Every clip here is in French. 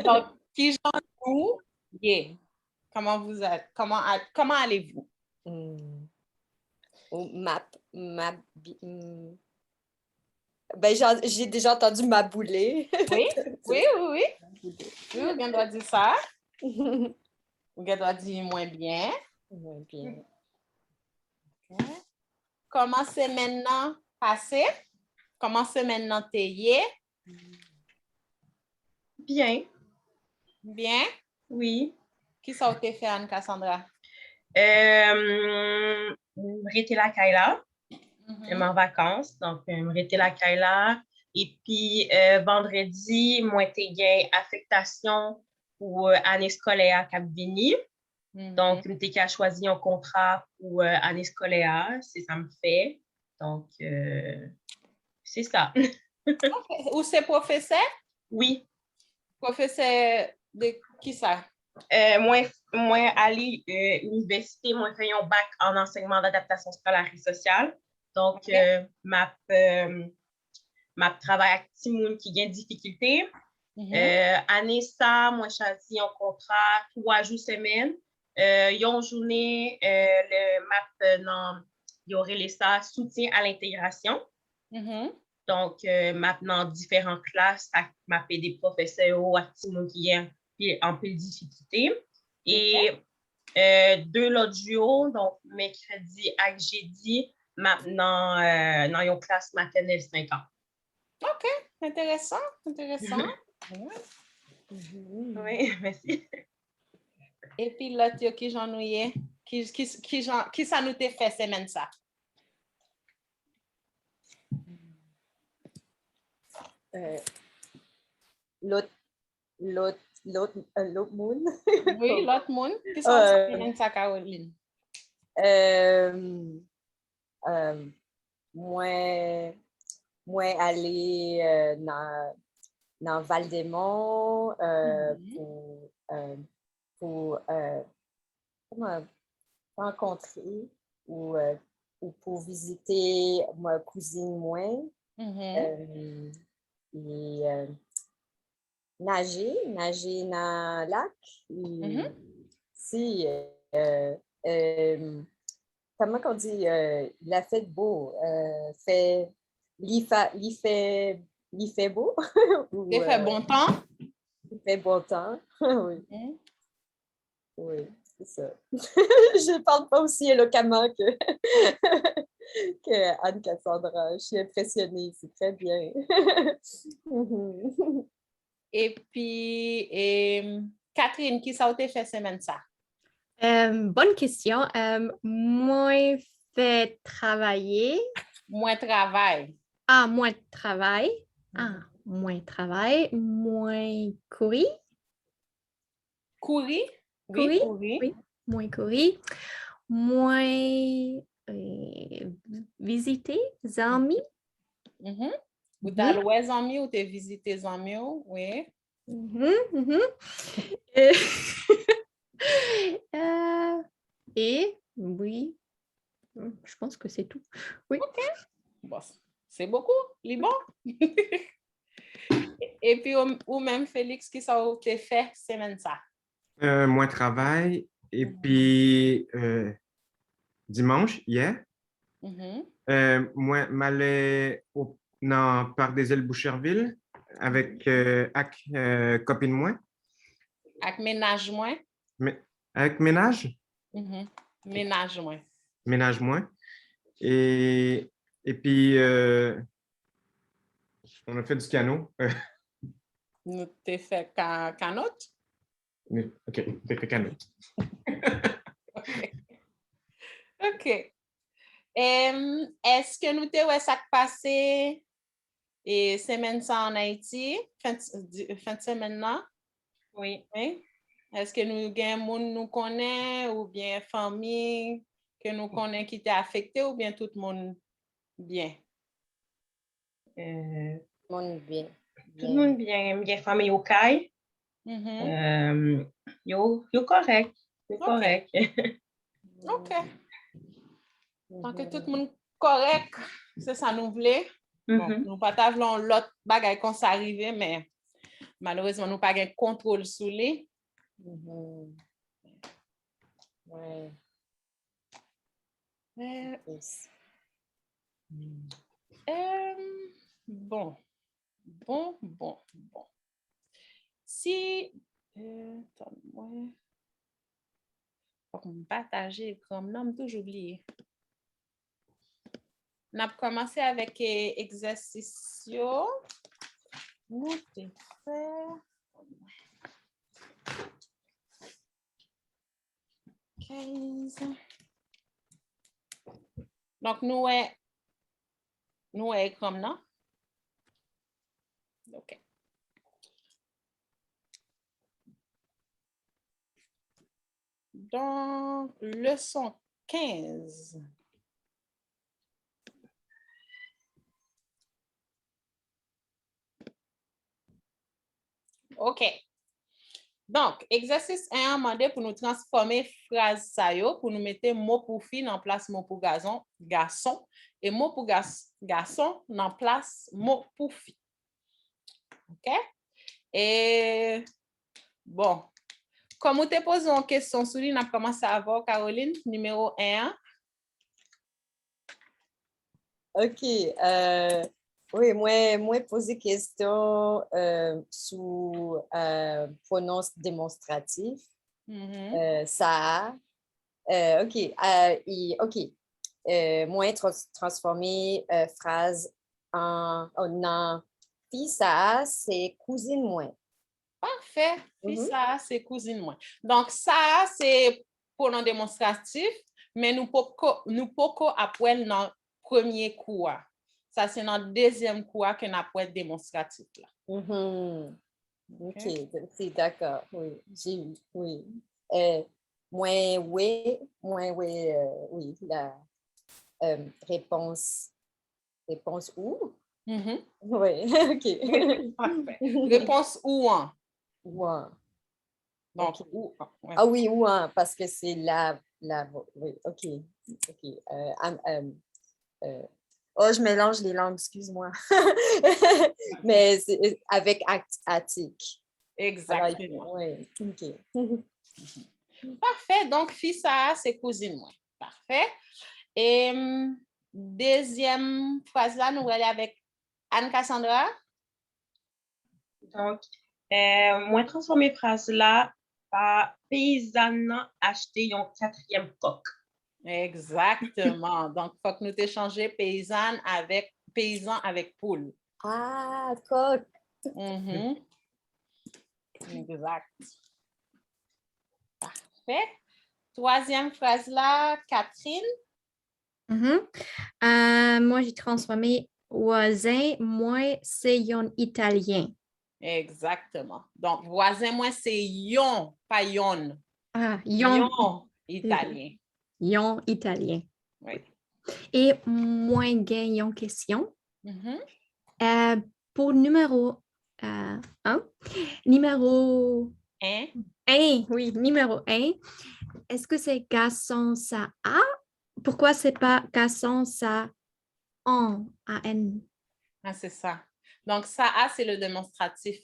Donc, qui j'en vous? Yeah. Comment vous êtes? Comment allez-vous? Ou ben, j'ai déjà entendu mabouler. Oui, oui, oui, oui. Oui, ou bien doit dire ça. Ou bien doit dire moins bien. Moins bien. Okay. Comment c'est maintenant passé? Comment c'est maintenant t'ayé? Bien. Bien? Oui. Qui ça a été fait, Anne-Cassandra? M'arrêter la Kaila. En vacances. Donc, m'arrêter la Kaila. Et puis, vendredi, moi, t'ai gain affectation pour année scolaire Cap Vini. Donc, m'étais qu'à choisir un contrat pour année scolaire, c'est ça me fait. Donc, c'est ça. Okay. Ou c'est professeur? Oui. Professeur de qui ça? Moi, aller université, moi, fait un bac en enseignement d'adaptation scolaire et sociale. Donc, Okay. ma travail avec Timoun qui gagne difficulté. Année ça, moi, choisi un contrat 3 jours semaine. Une journée, le MAP, non, il y aurait les ça, soutien à l'intégration. Donc, maintenant, différentes classes, ça m'a fait des professeurs à Timoun qui ont un peu de difficulté. Et deux l'autre jour, donc mercredi et jeudi, maintenant, dans une classe maternelle 5 ans. OK, intéressant. Oui, merci. Et puis l'autre, qui j'en ouye? Qui ça nous t'a fait semaine ça? L'autre monde. Oui, l'autre monde. Qui ça semaine ça, Caroline? Moi aller dans Val-des-Monts pour rencontrer ou pour visiter ma cousine moi. Et nager dans le lac. Si, comment on dit, il a fait beau, il fait beau. Il fait bon temps. Il fait bon temps, oui. Oui, c'est ça. Je ne parle pas aussi éloquemment que Anne-Cassandra. Je suis impressionnée, c'est très bien. Et puis, Catherine, qui ça a été fait semaine ça? Bonne question. Moi, fait travailler. Moins travail. Moins travail. Moins travail. Moins courir. Courir? Oui, courir. Oui, moins courir. Moins visiter les amis. Ou t'as loué amis ou t'es visité les amis, oui. Et oui, je pense que c'est tout. Oui. OK. Bon, c'est beaucoup, les bons. Et puis, ou même Félix, qui ça a été fait semaine ça? Moins travail. Et puis, dimanche, hier, moi, m'allais dans Parc des Îles Boucherville avec copine moi. Avec ménage moins? Avec ménage? Ménage moins. Ménage moins. Et puis, on a fait du canot. Nous t'ai fait canot? OK, fait canot. OK. Est-ce que nous t'avons ça passé et semaine ça en Haïti, fin de semaine là? Oui. Est-ce que nous avons nous connaît ou bien famille que nous connaît qui t'est affecté ou bien tout le monde bien? Tout le monde bien. Tout le monde bien. Bien famille au CAI. Yo correct. Correct. OK. Tant que tout le monde correct, c'est ça nous voulait. Bon, nous partageons l'autre bagaille quand ça arrive, mais Malheureusement, nous pas de contrôle sur les. Ouais. Yes. Bon. Si, attends-moi. Pour me partager comme nom, toujours oublié. On a commencé avec exercice. Nous t'ai fait. 15. Donc, nous est comme non? OK. Donc, leçon 15. OK. Donc, exercice 1, demandé pour nous transformer phrase ça yo, pour nous mettre mot pour fille en place mot pour garçon, et mot pour garçon en place mot pour fille. OK? Et bon, comme vous te posez une question sur lui, on a commencé à voir Caroline, numéro 1. OK. Oui, moi poser question sous pronom démonstratif. Ça. OK. OK. Moi transformer phrase en non. Fille, ça, c'est cousine moi. Parfait. Fille, ça, c'est cousine moi. Donc, ça, c'est pronom démonstratif, mais nous pouvons après dans premier cours. Ça, c'est dans deuxième cours que nous avons démonstratif. Là. OK, c'est d'accord. Oui, j'ai vu. Oui. Oui, la réponse où? Oui, OK. Parfait. Réponse ou en? Ouan. Donc, Okay. ou en. Ouais. Ah oui, ouan, parce que c'est la oui, OK. Je mélange les langues, excuse-moi. Mais c'est avec attique. Exactement. Oui, OK. Parfait. Donc, fille, ça, c'est cousine moi. Parfait. Et deuxième phrase là, nous allons aller avec Anne-Cassandra. Donc, moi, transformer phrase là par paysanne acheter un 4e coq. Exactement. Donc, il faut que nous échangions paysan avec poule. Ah, coq. Exact. Parfait. Troisième phrase là, Catherine. Moi, j'ai transformé voisin, moi, c'est un italien. Exactement. Donc, voisin, moi, c'est yon, pas yon. Ah, yon italien. Yon italien. Oui. Et moi, j'ai une question. Pour numéro 1, numéro 1, oui, numéro 1, est-ce que c'est garçon ça A? Pourquoi c'est pas garçon ça en A-N? Ah, c'est ça. Donc, ça A, c'est le démonstratif.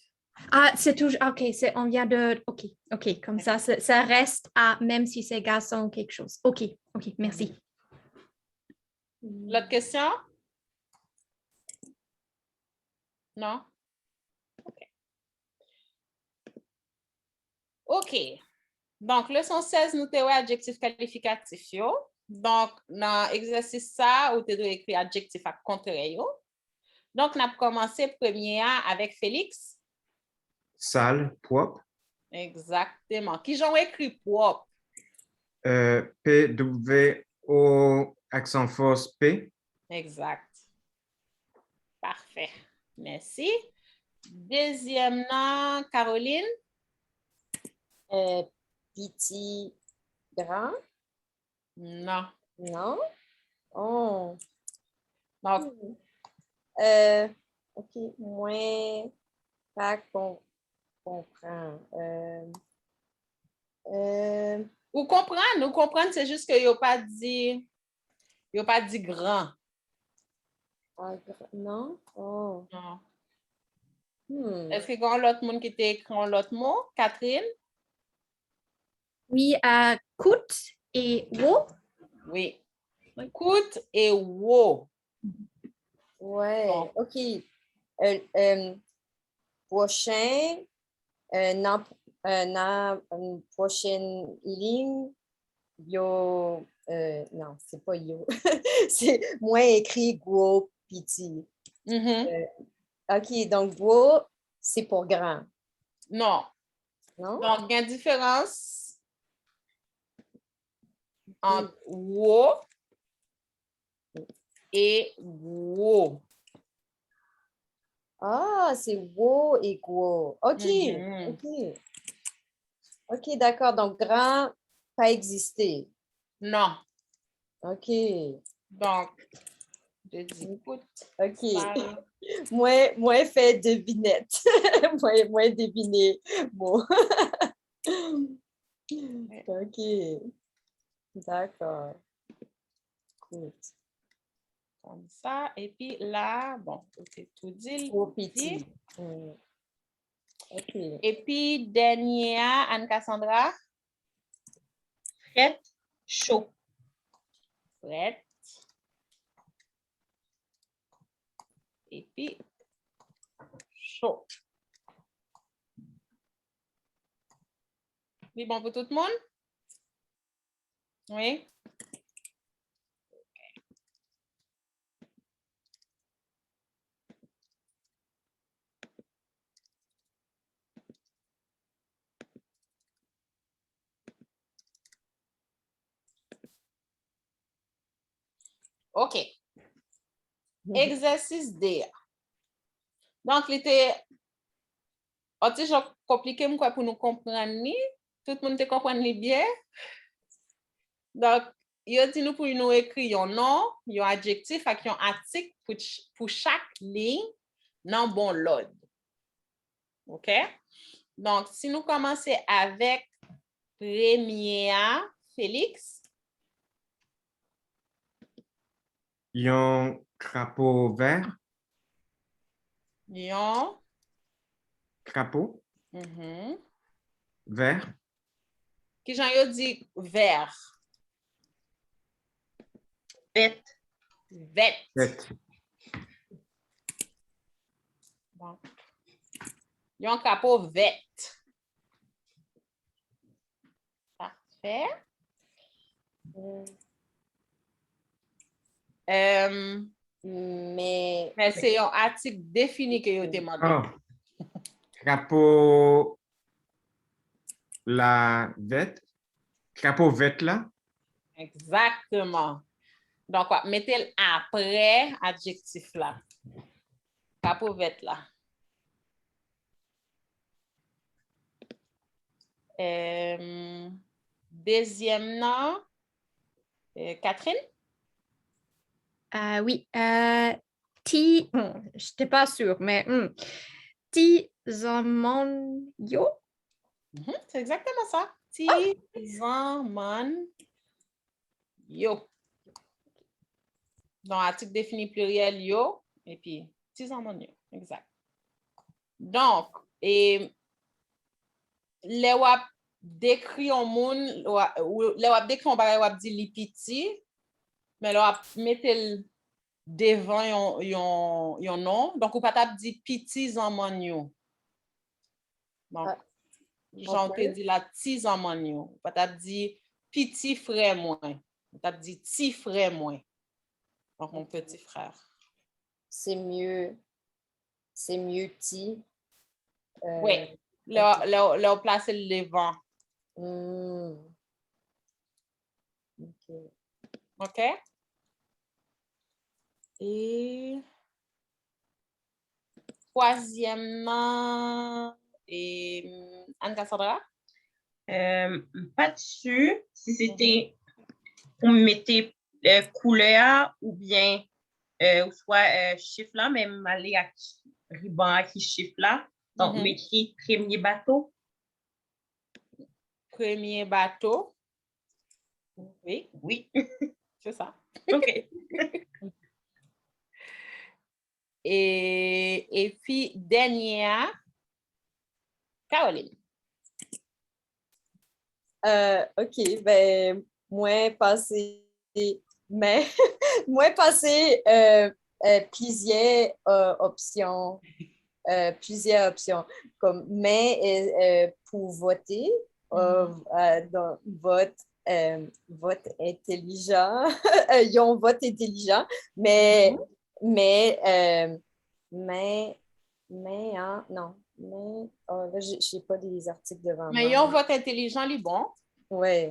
Ah, c'est toujours, OK, on vient de, OK, comme ça reste A, même si c'est garçon ou quelque chose. OK, merci. L'autre question? Non? OK. Donc, leçon 16, nous avons adjectif qualificatif. Yo. Donc, dans l'exercice ça, vous devez écrire adjectif à contraire. Donc, on a commencé premier avec Félix. Sale, propre. Exactement. Qui j'en écrit propre? P-W-O accent force P. Exact. Parfait. Merci. Deuxième nom, Caroline. Petit, grand? Non. Non? Oh. Donc, OK, moins pas comprend. vous comprenez, c'est juste que il n'y a pas dit grand. Non? Oh. Non. Est-ce que quand l'autre monde qui t'écrit l'autre mot, Catherine? Oui, coûte et wo. Oui. Coûte et wo. Ouais, Bon. OK. Prochain, prochaine ligne, yo, non, c'est pas yo. C'est moins écrit gros, petit. OK, donc gros, c'est pour grand. Non. Non? Donc, il y a une différence entre wo et wo. Ah, c'est wo et gros. OK, OK. OK, d'accord. Donc, grand, pas existé. Non. OK. Donc, je dis coûte. OK. Mal. Moi, fait devinette. moi, deviner. Bon. OK. D'accord. Cool. Comme ça. Et puis là, bon, c'est tout dit. Gros petit. OK. Et puis, dernière, Anne-Cassandra. Fret, chaud. Fret. Et puis, chaud. Oui, bon pour tout le monde? Oui? OK. Exercice D. Donc, il était compliqué pour nous comprendre. Tout le monde te comprend bien. Donc, il dit nous pour nous écrire un nom, un adjectif avec un article pour chaque ligne dans bon l'ordre. OK? Donc, si nous commençons avec première, Félix. Un crapaud vert. Un Crapaud vert. Qui j'en dit vert? Bête. Vête. Bête. Bon. Un crapaud vête. Parfait. Mais c'est un article défini que vous demandé. Oh. Crapaud la vête. Crapaud vête là. Exactement. Donc, mettez-le après adjectif là. Crapaud vête là. Deuxième nom, Catherine? Oui. Je n'étais pas sûre, mais Tizamonyo. C'est exactement ça. Tizamonyo. Dans l'article défini pluriel yo, et puis tizamonyo. Exact. Donc, les wap décrit un monde, les wap décrit un bagay wap di li piti, mais les wap mette devant yon nom, donc ou pas tap di piti zanman yo. Donc, j'en te di la ti zanman yo. Ou pas tap di piti frère moins. Ou tap di ti frère moins. Donc, mon petit frère. c'est mieux ti. Oui. Là, on place le devant. OK? Et troisièmement, Anne-Cassandra? Pas dessus. Si c'était pour mettre couleur ou bien ou soit chiffre là, même aller à ruban qui chiffre là. Donc, m'écrit premier bateau. Premier bateau. Oui. Oui. C'est ça. OK. Et puis, dernière, Caroline. OK, ben, moins passé, mais moins passé plusieurs options. Plusieurs options, comme mais pour voter, dans vote intelligent, ils ont vote intelligent, mais, hein, non, oh, là, je n'ai pas des articles devant Mais moi. ils ont vote intelligent, les bons. Oui.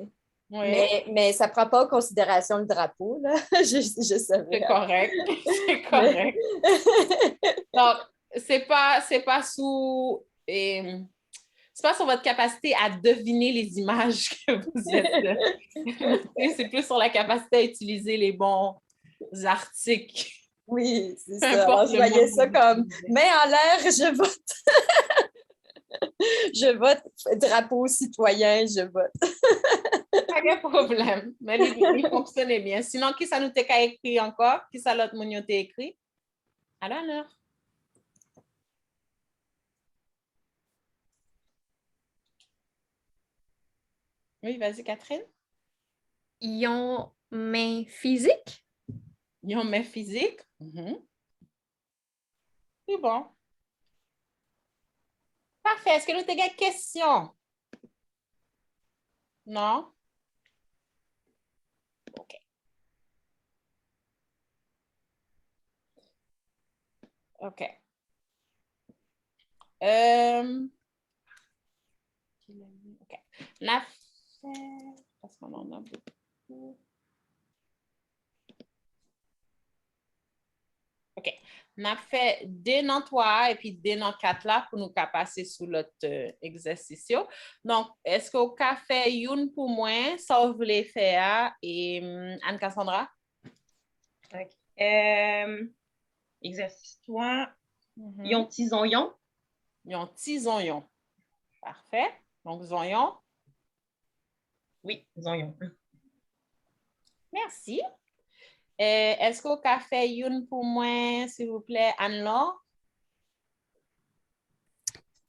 Oui. Mais ça ne prend pas en considération le drapeau, là. je savais. C'est correct. C'est correct. Donc, c'est pas sous... c'est pas sur votre capacité à deviner les images que vous êtes. C'est plus sur la capacité à utiliser les bons articles. Oui, c'est Peu ça. importe Alors, je le voyais mot ça que vous comme utilisez. main en l'air, je vote. Je vote drapeau citoyen, je vote. Pas de problème. Mais il fonctionnait bien. Sinon, qui ça nous t'a écrit encore? Qui ça l'autre monde t'a écrit? À l'honneur. Oui, vas-y, Catherine. Ils ont main physique. Ils ont main physique. C'est bon. Parfait. Est-ce que nous avons des questions? Non? OK. OK. OK. L'affaire, parce qu'on en a beaucoup. OK. On a fait deux dans 3 et puis deux dans 4 là pour nous passer sous l'autre exercice. Donc, est-ce qu'au café, une pour moi, ça vous voulez faire et Anne-Cassandra? OK. Exercice 3. Yon ti zonyon. Yon ti zonyon. Parfait. Donc, zonyon. Oui, zonyon. Merci. Est-ce qu'au café, une pour moi, s'il vous plaît, Anne-Laure?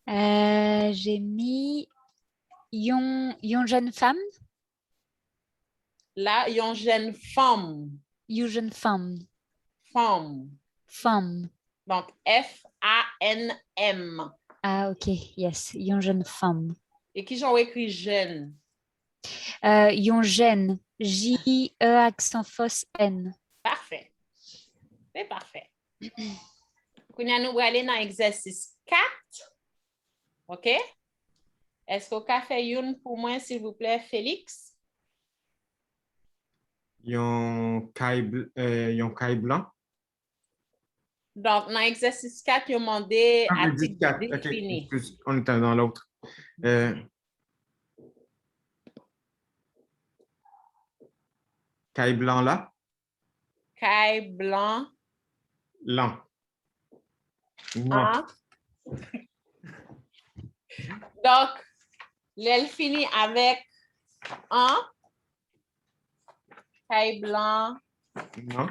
J'ai mis yon jeune femme. Là, yon jeune femme. Yon jeune femme. Femme. Femme. Donc, F-A-N-M. Ah, ok. Yes. Yon jeune femme. Et qui j'en écrit jeune? Yon jeune. J-E accent fausse N. Parfait. C'est parfait. Kounia, nous allons aller dans l'exercice 4. OK? Est-ce qu'au café une pour moi, s'il vous plaît, Félix? Yon caille blanc. Donc, dans l'exercice 4, ils ont demandé Ah, à exercice 4. OK, définir. excuse, on était dans l'autre. Caille blanc là. Caille blanc. Lent. Non. Ah. Donc, elle finit avec un. Caille blanc. Non.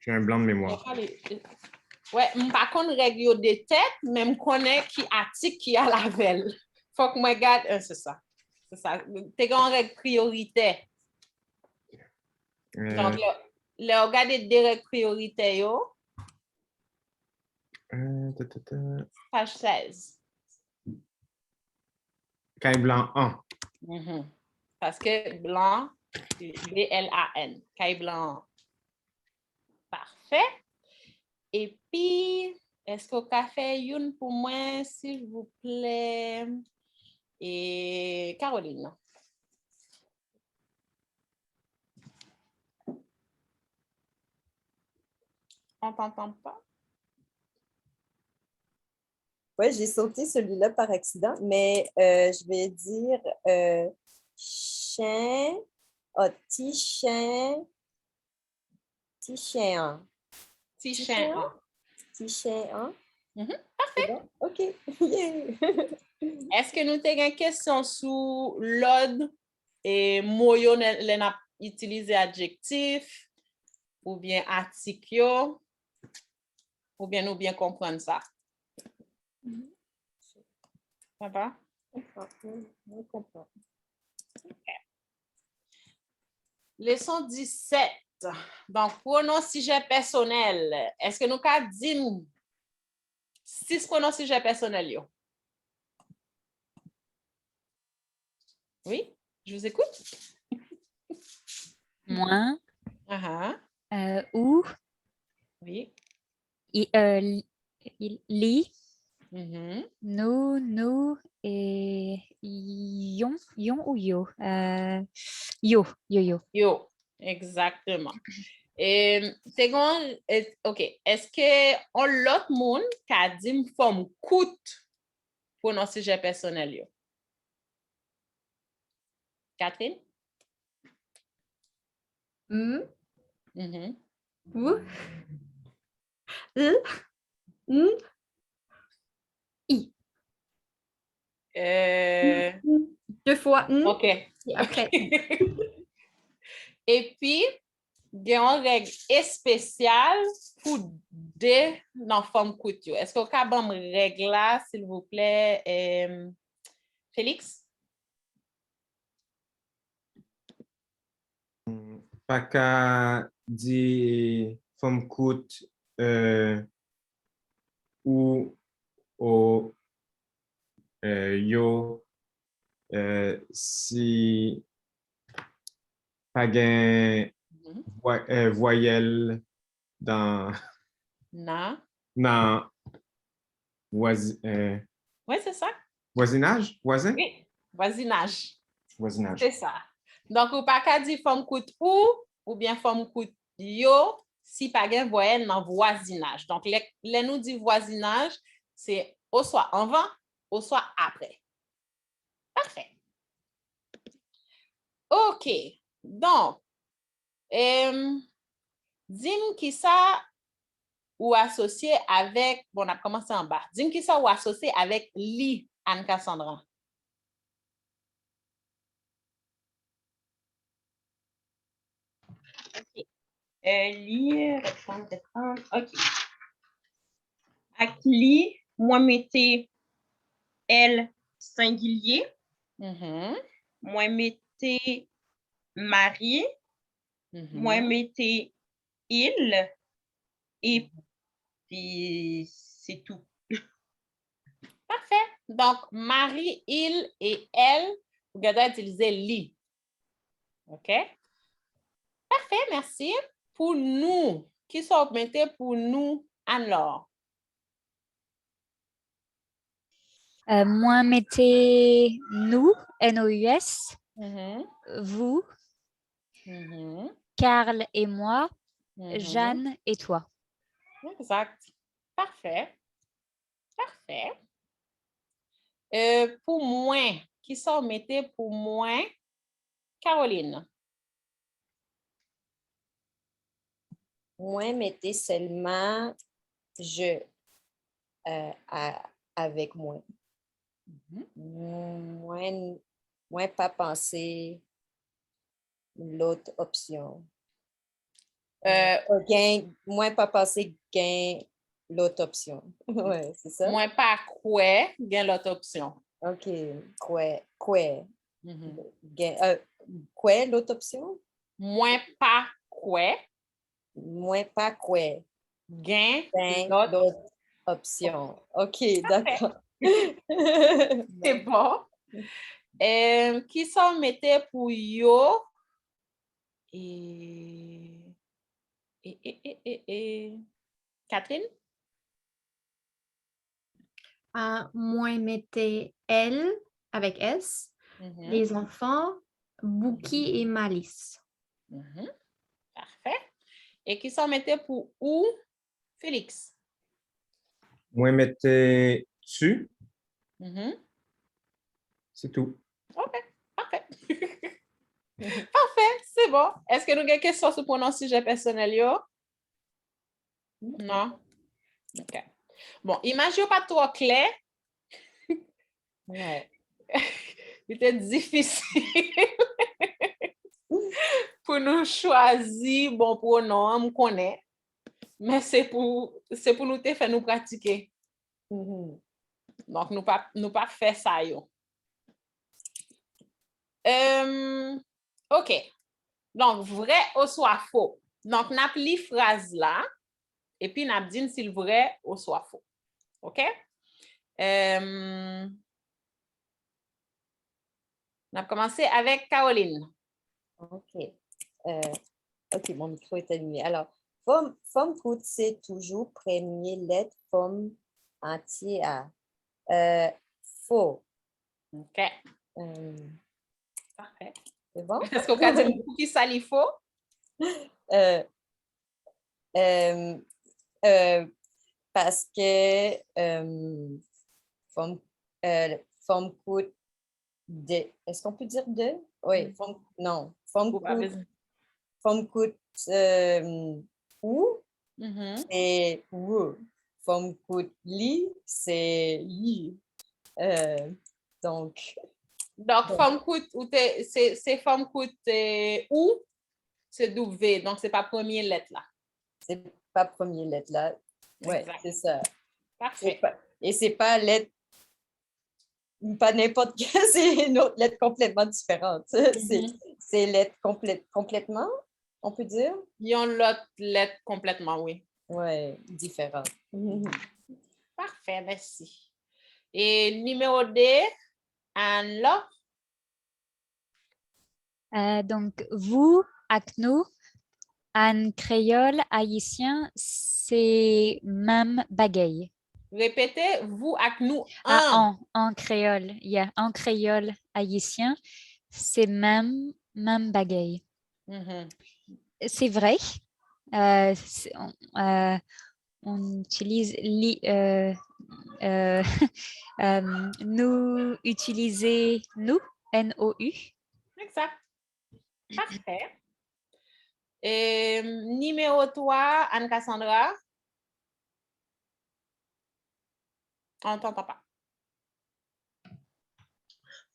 J'ai un blanc de mémoire. Ouais, par contre, règle de tête, même connaît qui article qui a la velle. Faut que moi garde, c'est ça. C'est ça. T'es en règle prioritaire. Donc, le regarder des règles prioritaires, yo. Page 16. Caille blanc 1. Parce que blanc, B-L-A-N. Caille blanc. Parfait. Et puis, est-ce qu'au café, une pour moi, s'il vous plaît? Et Caroline. On t'entend pas? Oui, j'ai sauté celui-là par accident, mais je vais dire chien, petit chien, petit chien. Petit chien. Petit chien. Parfait. Bon? OK. Yeah. Est-ce que nous avons une question sur l'ordre et moyo n'a utilisé adjectif? ou bien article yo, ou bien nous bien comprendre ça. Ça va? Je comprends. Leçon 17. Donc, pronom sujet personnel. Est-ce que nous avons dit 6 pronoms sujet personnel yo? Oui, je vous écoute. Moi, Uh-huh. ou, Oui. li, Mhm. nous et yon ou yo. Yo. Yo, exactement. Second, OK. Est-ce que on l'autre monde qui a dit forme coûte pour nos sujets personnels yo? Catherine? M, Mhm. ou, l, n, i. Deux fois n, OK. et après. Et puis, il y a une règle spéciale pour deux dans forme coûte yo. Est-ce que vous avez une règle là, s'il vous plaît, Félix? Pas qu'à dire forme courte ou au yo si pas gain Mhm. voyelle dans Non. dans Oui, c'est ça. voisinage, voisin, Oui, voisinage. voisinage. C'est ça. Donc, ou pas qu'à dire forme coûte ou bien forme coûte yo, si pas gen voyelle dans voisinage. Donc, les nous dit voisinage, c'est au soit avant, au soit après. Parfait. OK. Donc, dis-moi qui ça ou associé avec, bon, on a commencé en bas. Dis-moi qui ça ou associé avec li, Anne-Cassandra. OK. Lire, reprendre. OK. Avec li, moi, mettez elle singulier. Mhm. Moi, mettez Marie. Mhm. Moi, mettez il. Et puis, c'est tout. Parfait. Donc, Marie, il et elle, vous devez utiliser li. OK? Parfait, merci. Pour nous, qui sont augmentés pour nous, Anne-Laure? Moi, mettez nous, N-O-U-S, Mhm. vous, Mhm. Carl et moi, Mhm. Jeanne et toi. Exact. Parfait. Parfait. Pour moi, qui sont augmentés pour moi, Caroline? Moi, mettez seulement je avec moi. Moi, pas penser l'autre option. Moi, pas penser gain l'autre option. Ouais, c'est ça? Moi, pas quoi, gain l'autre option. OK. Quoi? Mhm. Quoi l'autre option? Moi, pas quoi, Moi, pas quoi. gain Gain l'autre. l'autre option. OK, d'accord. C'est bon. Qui sont mettez pour yo? Et Catherine? Moi, mettez elle avec S. Mhm. Les enfants, Bouki et Malice. Mhm. Parfait. Et qui sont mettez pour ou? Félix? Moi, mettez tu, Mhm. c'est tout. OK, parfait. Parfait, c'est bon. Est-ce que nous avons des questions sur le sujet personnel? Yo? Non? OK. Bon, imagine pas trop clair. Ouais. C'était difficile. pour nous choisir bon pronom, me connaît. Mais c'est pour nous te faire nous pratiquer. Mhm. Donc, nous pas faire ça, yo. OK. Donc, vrai ou soit faux. Donc, n'a pli phrase là, et puis n'a dit si le vrai ou soit faux. OK? On a commencé avec Caroline. OK. OK, mon micro est allumé. Alors, forme coûte, c'est toujours premier lettre, forme entier à. Faux. OK. Parfait. C'est bon? Est-ce qu'on peut dire pour qui ça il faut? Euh, parce que forme coûte de. Est-ce qu'on peut dire de? Oui, non. Forme coûte ou, c'est ou. Forme coûte li, c'est li. Donc, forme coûte, c'est forme coûte ou, c'est W, donc c'est pas première lettre là. c'est pas première lettre là. Oui, c'est ça. Parfait. Et c'est pas lettre, pas n'importe quelle, c'est une autre lettre complètement différente. C'est lettre complètement, on peut dire? Il y a l'autre lettre complètement, oui. Oui, différente. Parfait, merci. Et numéro 2, Anne-Laure. Donc, vous, avec nous, en créole haïtien, c'est même bagaille. Répétez, vous avec nous. En créole, en créole haïtien, c'est même bagaille. C'est vrai. On utilise nous utiliser nous, N-O-U. Exact. Parfait. Et numéro 3, Anne-Cassandra. On ne t'entend pas.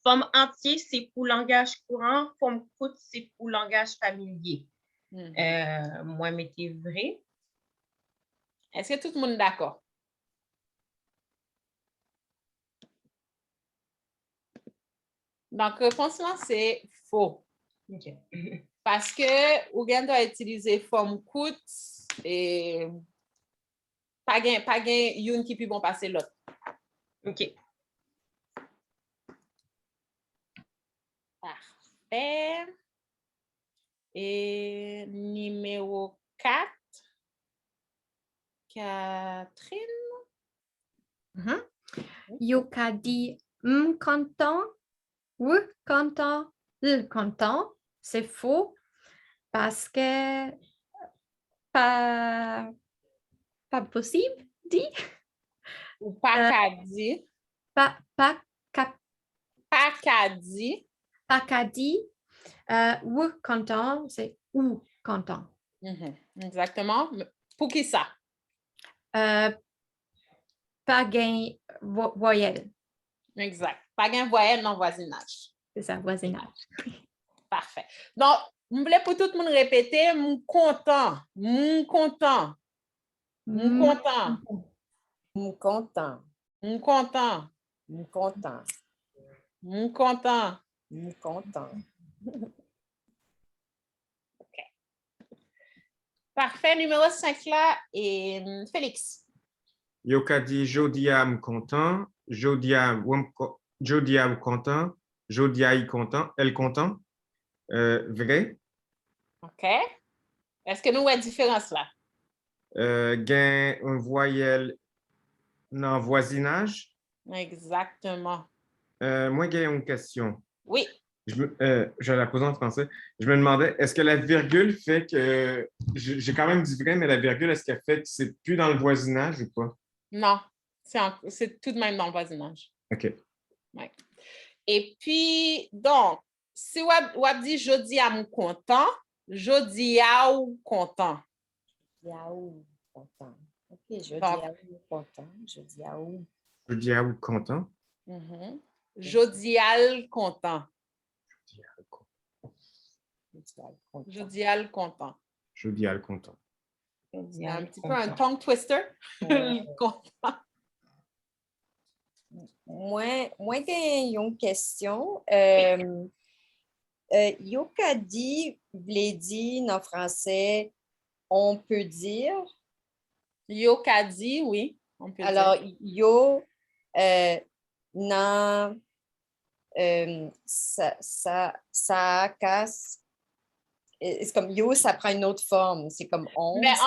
Forme entier, c'est pour langage courant. Forme coûte, c'est pour langage familier. Moi, mettez vrai. Est-ce que tout le monde est d'accord? Donc, réponse là, c'est faux. OK. Parce que ou bien doit utiliser forme coûte et pas gain une qui peut bon passer l'autre. OK. Parfait. Et numéro 4, Catherine. Yo ka dit content ou content, content, c'est faux parce que pas possible dit. Ou pas qu'à dire. Pas Qu'à dire. ou content, c'est ou content. Exactement. Pour qui ça? Pas gain voyelle. Exact. Pas gain voyelle dans voisinage. C'est ça, voisinage. Parfait. Donc, je voulais pour tout le monde répéter, mon content, mon content, mon content, Mon content. mon content, Mon content. mon content. Mon content. OK. Parfait. Numéro 5 là, et Félix. Yo ka di jodia m content, jodia ou content, jodia y content, elle content. Vrai. OK. Est-ce que nous avons une différence là? Gain un voyelle dans voisinage. Exactement. Moi, j'ai une question. Oui. Je la pose en français. Je me demandais, est-ce que la virgule fait que... J'ai quand même dit vrai, mais la virgule, est-ce qu'elle fait que c'est plus dans le voisinage ou pas? Non, c'est tout de même dans le voisinage. OK. Ouais. Et puis, donc, si on dit jodi à mon content, jodi à ou content. Yaou content. OK, je dis à ou content. Je dis à ou. Jodia ou content. Jodi al content. Je dis al content. Jodi al content. C'est un petit peu un tongue twister. Content. Moi, j'ai une question. Yokadi voulait dire en français, on peut dire. Yokadi, oui, on peut Alors, dire. yo, na, ça casse. C'est comme yo, ça prend une autre forme. C'est comme on. Mais c'est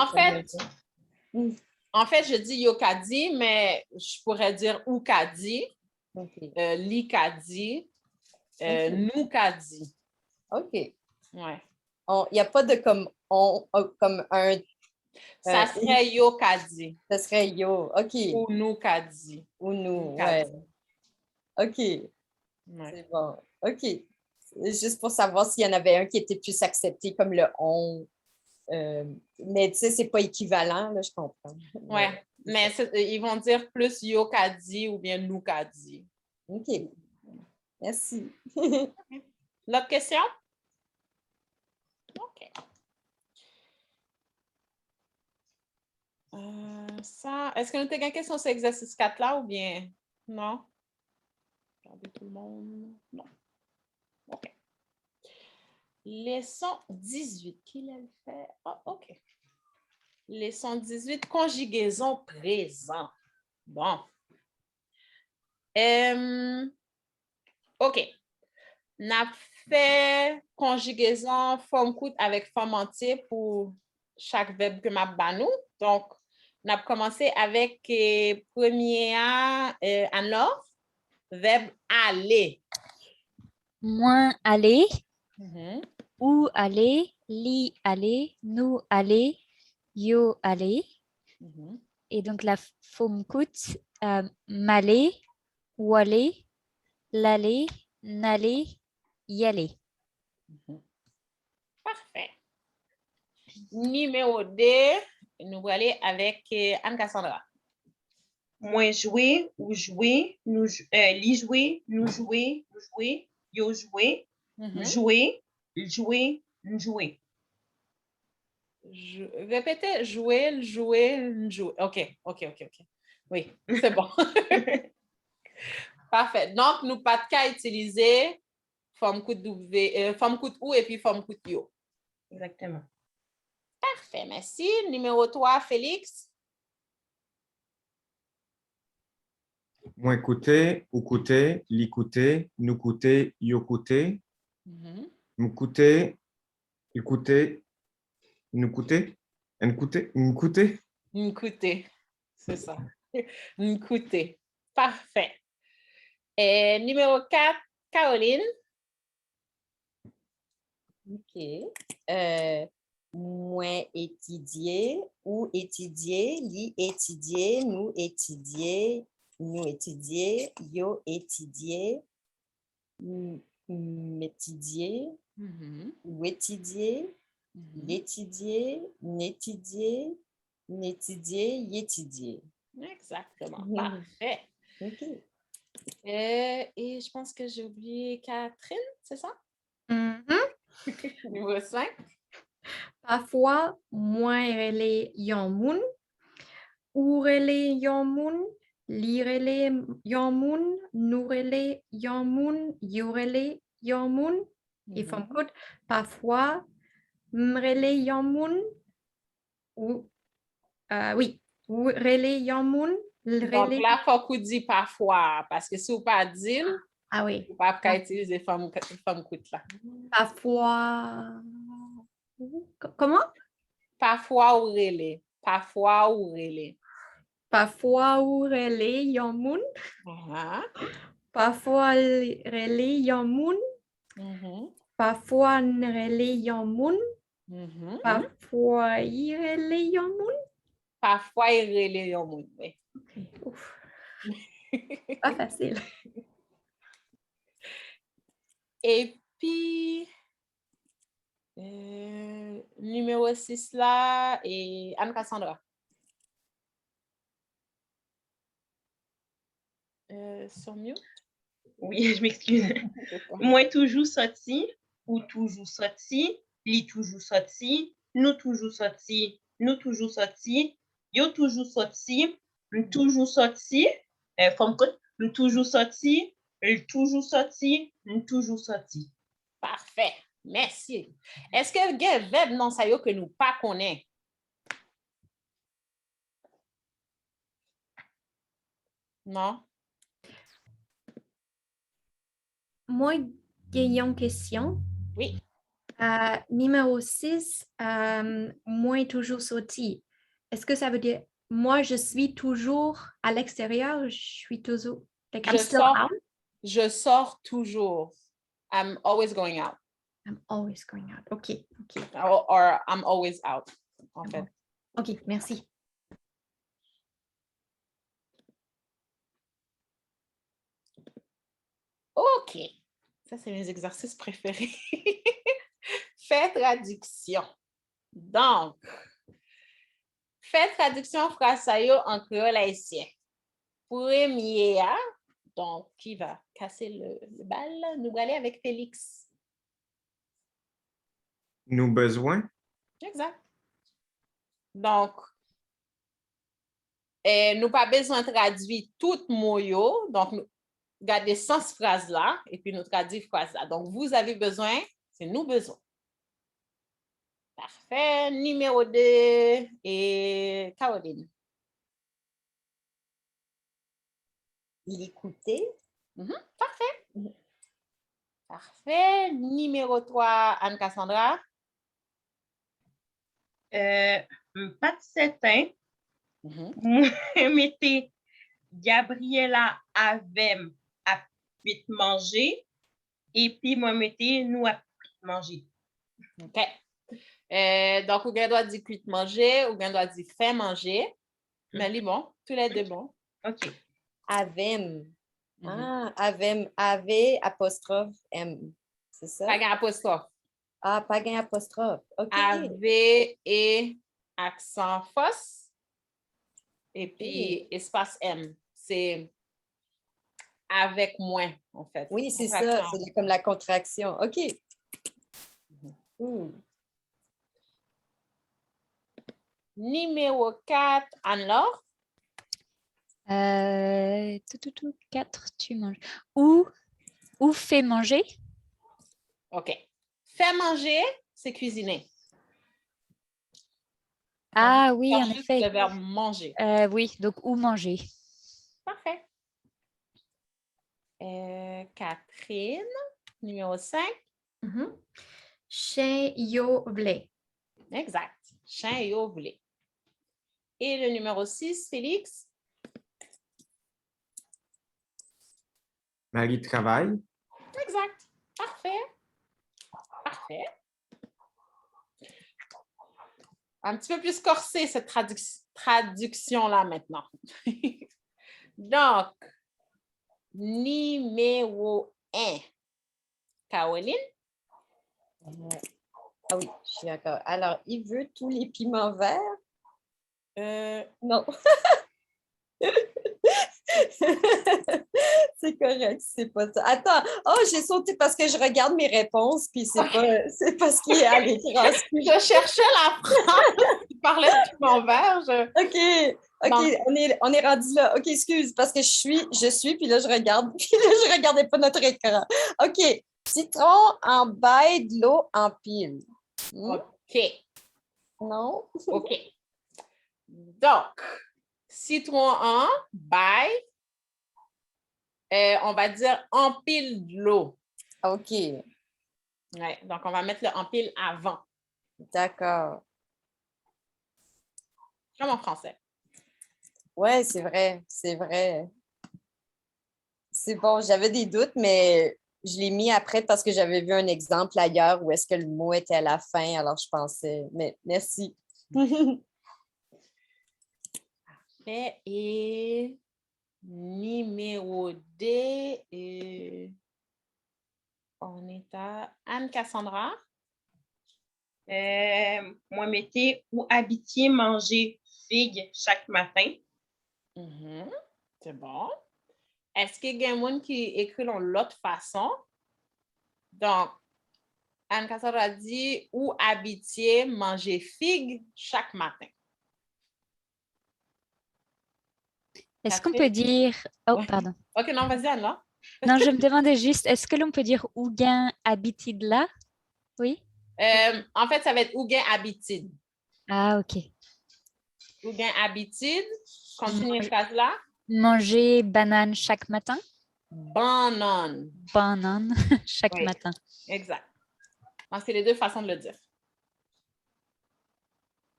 en fait, je dis yokadi, mais je pourrais dire ukadi, OK. likadi, noukadi. OK. Ouais. Il n'y a pas de comme on, comme un. Ça serait yokadi Ça serait yo. OK. ou noukadi. Ou nous. Noukadi. Ouais. OK. Ouais. C'est bon. OK. C'est juste pour savoir s'il y en avait un qui était plus accepté comme le on. Mais tu sais, c'est pas équivalent, là, je comprends. Ouais. Mais ils vont dire plus yokadi ou bien noukadi. OK. Merci. L'autre question? OK. Est-ce que nous avons une question sur l'exercice 4 là ou bien non? Regardez tout le monde. Non. OK. Leçon 18. Qui l'a fait? Ah, OK. Leçon 18, conjugaison présent. Bon. OK. On a fait conjugaison forme courte avec forme entière pour chaque verbe que m'a banou. Donc, on a commencé avec premier alors, verbe aller. Moi aller, Mhm. ou aller, li aller, nous aller, yo aller. Mhm. Et donc la forme coûte m'aller, ou aller, l'aller, n'aller, y aller. Parfait. Numéro 2, nous allons aller avec Anne-Cassandra. Moi jouer ou jouer, nous li jouer, nous jouer, vous jouer, yo jouer, jouer, jouer, nous jouer. Répétez, jouer, jouer, jouer. OK. Oui, c'est bon. Parfait. Donc, nous pas de cas utiliser forme coûte forme coûte ou et puis forme coûte yo. Exactement. Parfait, merci. Numéro 3, Félix. Moi écouter, ou coûter, l'écouter, nous coûter, yo coûter, m'écouter, écouter, nous coûter, m'écouter, m'écouter. M'écouter. C'est ça. M'écouter. Parfait. Et numéro 4, Caroline. OK. Moi étudier ou étudier, li étudier, nous étudier, yo étudier, m'étudier, ou étudier, l'étudier, n'étudier, y'étudier. Exactement. Parfait. OK. Et je pense que j'ai oublié Catherine, c'est ça? Numéro 5. Parfois, moi relais yon moun, ou relais yon moun, li relais yon moun, nous relais yon moun, yo relais yon moun. Et forme courte, parfois, m'relais yon moun, ou oui, ou relais yon moun, Donc là, il faut qu'on dise parfois, parce que si vous ne pas dire, ah oui, vous ne pouvez pas utiliser forme courte là. parfois, comment? Parfois ou relais. Parfois ou relais. Parfois ou relais yon moun, parfois relais yon moun, parfois relais yon moun, parfois relais yon moun. Parfois il relais yon moun. Oui. Ouf. Pas facile. Et puis, numéro 6 là, et Anne-Cassandra. Sur mute? Oui, je m'excuse. Moi toujours sorti ou toujours sorti, li toujou soti, nou toujou soti, nou toujou soti, yo toujou soti, m toujou soti, fom kout, m toujou soti, l toujou soti, m toujou soti. Parfait. Merci. Est-ce que il y a un verbe non ça yo que nous pas connaît? Non? Moi, j'ai une question. Oui. Numéro 6, moi toujours sorti. Est-ce que ça veut dire moi je suis toujours à l'extérieur? Je suis toujours. Like, I'm still out? Je sors toujours. I'm always going out. I'm always going out. OK. Or I'm always out, en fait. OK, merci. OK. Ça, c'est mes exercices préférés. Fais traduction. Donc, fais traduction phrase ça yo en créole haïtien. Premier, donc, qui va casser le bal? Nous allons aller avec Félix. Nous besoin. Exact. Donc, nous pas besoin de traduire tout mot yo. Donc, nous gardez sens phrase là et puis nous traduisons phrase là. Donc, vous avez besoin, c'est nous besoin. Parfait. Numéro 2 et Caroline. L'écouter. Parfait. Parfait. Numéro 3, Anne-Cassandra. Pas certain. Moi, mettez Gabriela avem à manger et puis moi mettez nous à manger. OK. Donc, ou gen doit dire cuite manger, ou gen doit dire fait manger. Mais les bon, tous les deux bon. OK. Avem. Ah, avem, ave, apostrophe, M. C'est ça? Pas gen apostrophe. Ah, pas gain apostrophe. OK. Ave et accent fausse. Et puis, espace M. C'est avec moins, en fait. Oui, c'est ça. C'est comme la contraction. OK. Numéro 4, Anne-Laure. 4, tu manges. Ou fais manger. OK. Faire manger, c'est cuisiner. Ah oui, en Juste effet. le verbe manger. Oui, donc ou manger. Parfait. Catherine, numéro 5. Chien yo vle. Exact. Chien yo vle. Et le numéro 6, Félix. Marie travaille. Exact. Parfait. Parfait. Un petit peu plus corsé, cette traduction-là maintenant. Donc, numéro 1, Caroline. Ah oui, je suis d'accord. Alors, il veut tous les piments verts? Non. C'est correct, c'est pas ça. Attends, j'ai sauté parce que je regarde mes réponses, puis c'est pas ce qui est à l'écran. Je cherchais la phrase qui parlait de piment vert. OK, on est rendu là. OK, excuse, parce que je suis, puis là, je regarde, puis là, je regardais pas notre écran. OK, citron en baille, de l'eau en pile. OK. Non? OK. Donc, citron en baille, on va dire empile de l'eau. OK. Ouais, donc, on va mettre le empile avant. D'accord. Comme en français. Ouais, c'est vrai, c'est vrai. C'est bon, j'avais des doutes, mais je l'ai mis après parce que j'avais vu un exemple ailleurs où est-ce que le mot était à la fin, alors je pensais, mais merci. Et numéro 2, on est à Anne-Cassandra. Moi, mettez ou habitiez manger figue chaque matin. C'est bon. Est-ce qu'il y a quelqu'un qui écrit de l'autre façon? Donc, Anne-Cassandra dit « Où habitiez manger figue chaque matin? » Est-ce qu'on peut dire... Oh, Ouais. pardon. OK, non, vas-y, Anne, là. Non, je me demandais juste, est-ce que l'on peut dire Ougain habite là? Oui? En fait, ça va être Ougain habitude. Ah, OK. Ougain habitude. Continue la phrase là. Manger banane chaque matin? Banane. Banane chaque Oui. matin. Exact. Donc, c'est les deux façons de le dire.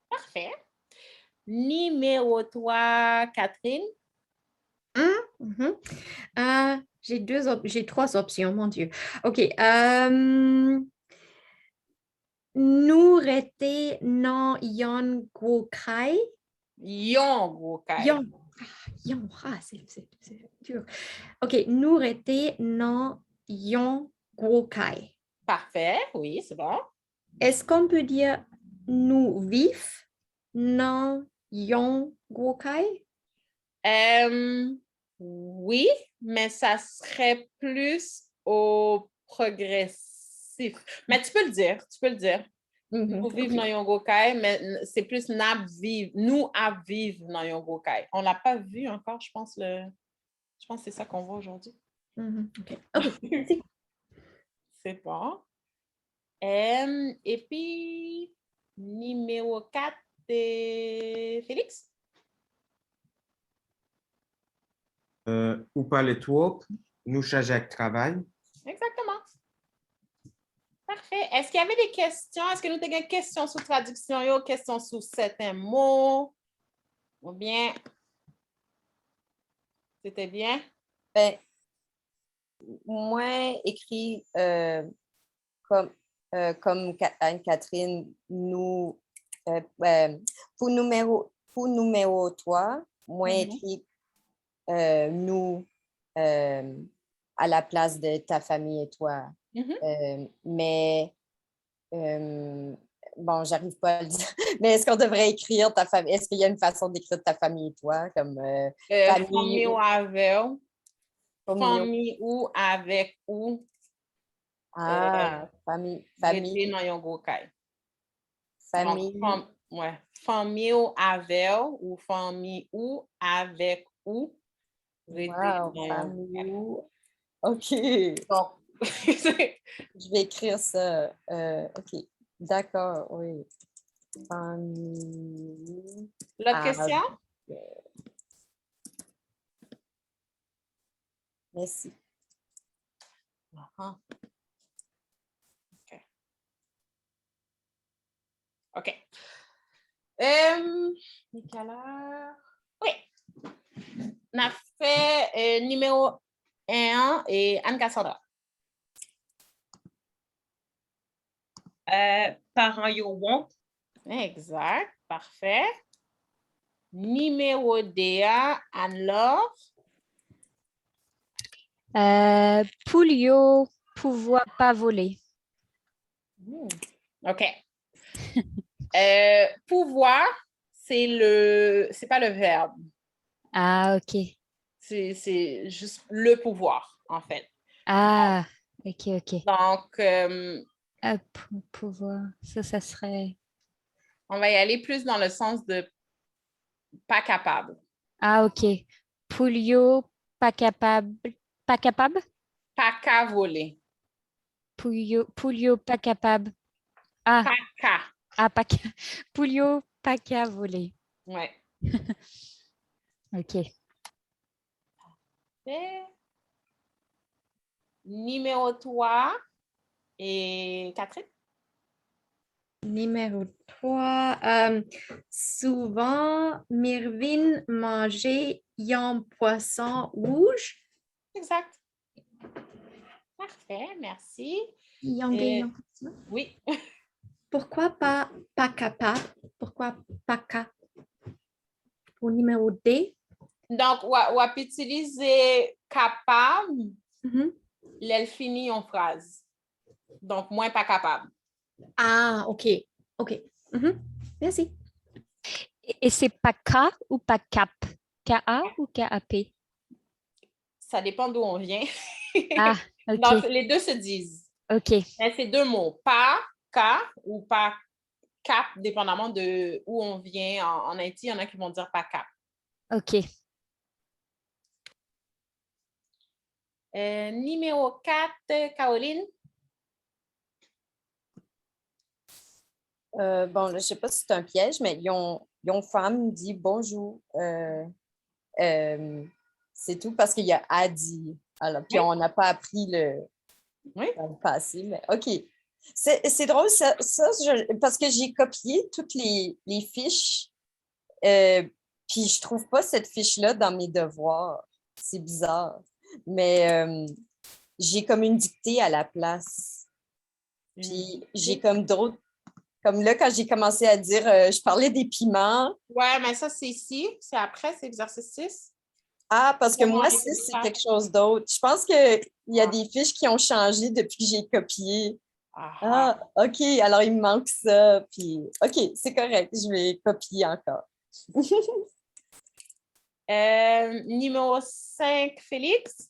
Parfait. Numéro 3, Catherine. Mhm. J'ai trois options, mon Dieu. OK. Nous rete non yon gwo kai. Yon gros kai. Yon, c'est dur. OK. Nous rete non yon gwo kai. Parfait. Oui, c'est bon. Est-ce qu'on peut dire nous vivons non yon gwo kai? Oui, mais ça serait plus au progressif. Mais tu peux le dire, Nous vivons dans Yongokai, mais c'est plus nous à vivre dans Yongokai. On ne l'a pas vu encore, je pense que c'est ça qu'on voit aujourd'hui. OK. Merci. C'est bon. Et puis, numéro 4, c'est Félix. Ou pas les troupes, nous chajak travail. Exactement. Parfait. Est-ce qu'il y avait des questions? Est-ce que nous avons des questions sur traduction, des questions sur certains mots? Ou bien, c'était bien? Ben, moi, écrit comme Anne-Catherine, nous, pour numéro 3, moi, écrit nous à la place de ta famille et toi. Mais bon, j'arrive pas à le dire. Mais est-ce qu'on devrait écrire ta famille? Est-ce qu'il y a une façon d'écrire ta famille et toi? Comme famille ou avec, famille ou avec ou. Famille. Famille dans yon gokai. Famille. Ouais. Famille ou avec ou famille ou avec ou. Wow, famille ou. OK. Donc, je vais écrire ça. OK. D'accord, oui. Famille. L'autre question? Merci. OK. Nicolas. Oui. On a fait numéro 1 et Anne-Cassandra. Parents yo want. Exact. Parfait. Numéro 2, Anne-Laure. Poulio pouvoir pas voler. OK. Pouvoir, c'est pas le verbe. Ah, OK. C'est juste le pouvoir, en fait. Ah, OK. Donc, pouvoir, ça serait... on va y aller plus dans le sens de pas capable. Ah, OK. Poulio pas capable. Pas capable? Pas qu'à voler. Poulio pas capable. Ah. Pas qu'à. Ah, Poulio pas qu'à voler. Ouais. OK. Et numéro 3 et Catherine. Numéro 3. Souvent, Mirvin mangeait un poisson rouge. Exact. Parfait, merci. Oui. Pourquoi pas capable? Pourquoi pas capable? Au numéro D. Donc, on va utiliser capable, l'elle finit en phrase. Donc, moins pas capable. Ah, OK. Merci. Et c'est pas K ou pas cap? K-A ou K-A-P? Ça dépend d'où on vient. Ah, OK. Donc, les deux se disent. OK. Mais c'est deux mots, pas, ka ou pas cap, dépendamment de où on vient. En Haïti, il y en a qui vont dire pas cap. OK. Numéro 4, Caroline. Bon, là, je ne sais pas si c'est un piège, mais yon femme dit bonjour. C'est tout parce qu'il y a a dit. Alors, puis Oui. on n'a pas appris Oui. dans le passé, mais OK. C'est drôle, parce que j'ai copié toutes les fiches, puis je ne trouve pas cette fiche-là dans mes devoirs. C'est bizarre. Mais j'ai comme une dictée à la place. Puis j'ai comme d'autres. Comme là, quand j'ai commencé à dire, je parlais des piments. Ouais, mais ça, c'est ici. C'est après, c'est exercice 6. Ah, parce que Comment moi, arrêter c'est ça? quelque chose d'autre. Je pense qu'il y a des fiches qui ont changé depuis que j'ai copié. Ah, OK, alors il me manque ça. Puis, OK, c'est correct, je vais copier encore. Numéro 5, Félix.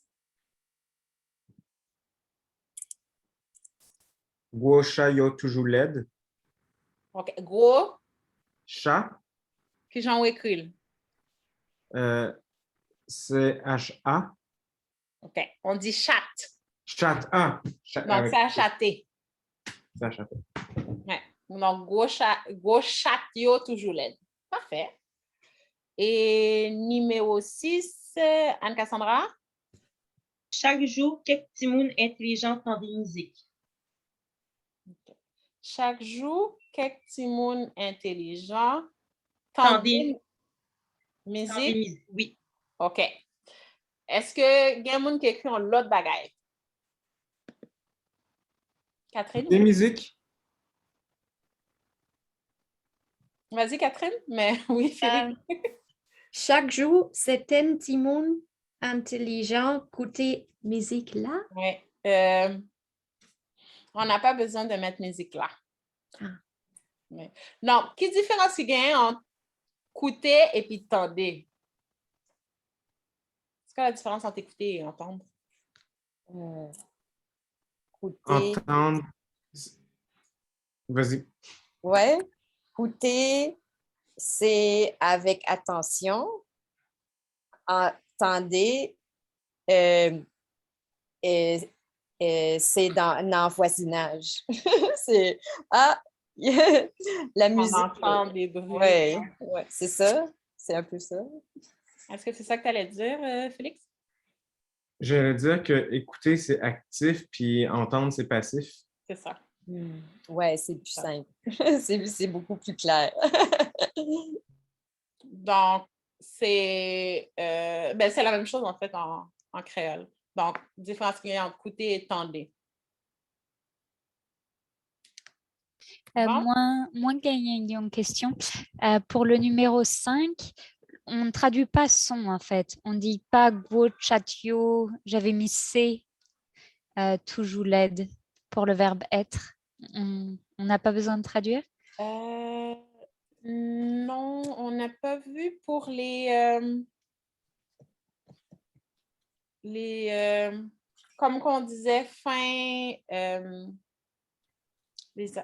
Gros chat yo toujours laid. OK. Gros, Chat, puis j'en écrit. C-H-A. OK. On dit chat. Chat, ah. Chat, Donc, c'est achaté. c'est à chat. Ouais. Donc, gros chat, yo, toujours laid. Parfait. Et numéro 6, Anne-Cassandra. Chaque jour, quelques petits mouns intelligents entendent des musiques. Chaque jour, quelques petits mouns intelligents Entendent tendent des musique. musiques. Oui. OK. Est-ce que il y a un monde qui écrit en l'autre bagaille? Catherine? Des musiques? Vas-y, Catherine. Mais oui, Félix. Chaque jour, c'est un petit monde intelligent côté musique là. Oui. On n'a pas besoin de mettre musique là. Ah. Oui. Non, quelle différence il y a entre écouter et puis tendez? C'est quoi la différence entre écouter et entendre? Écouter. Entendre. Vas-y. Ouais. Écouter, c'est avec attention. Entendez, c'est dans voisinage. C'est la On musique. entend des bruits. Oui, ouais, c'est ça. C'est un peu ça. Est-ce que c'est ça que tu allais dire, Félix? J'allais dire que écouter, c'est actif, puis entendre, c'est passif. C'est ça. Oui, c'est plus simple. C'est beaucoup plus clair. Donc, c'est c'est la même chose en fait en créole. Donc, différence qu'il y a entre écouter et tendez. Bon. Moins gagner une question. Pour le numéro 5, on ne traduit pas son en fait. On ne dit pas gros chatio. J'avais mis C, toujours l'aide pour le verbe être. On n'a pas besoin de traduire? Non, on n'a pas vu pour les comme qu'on disait, fin.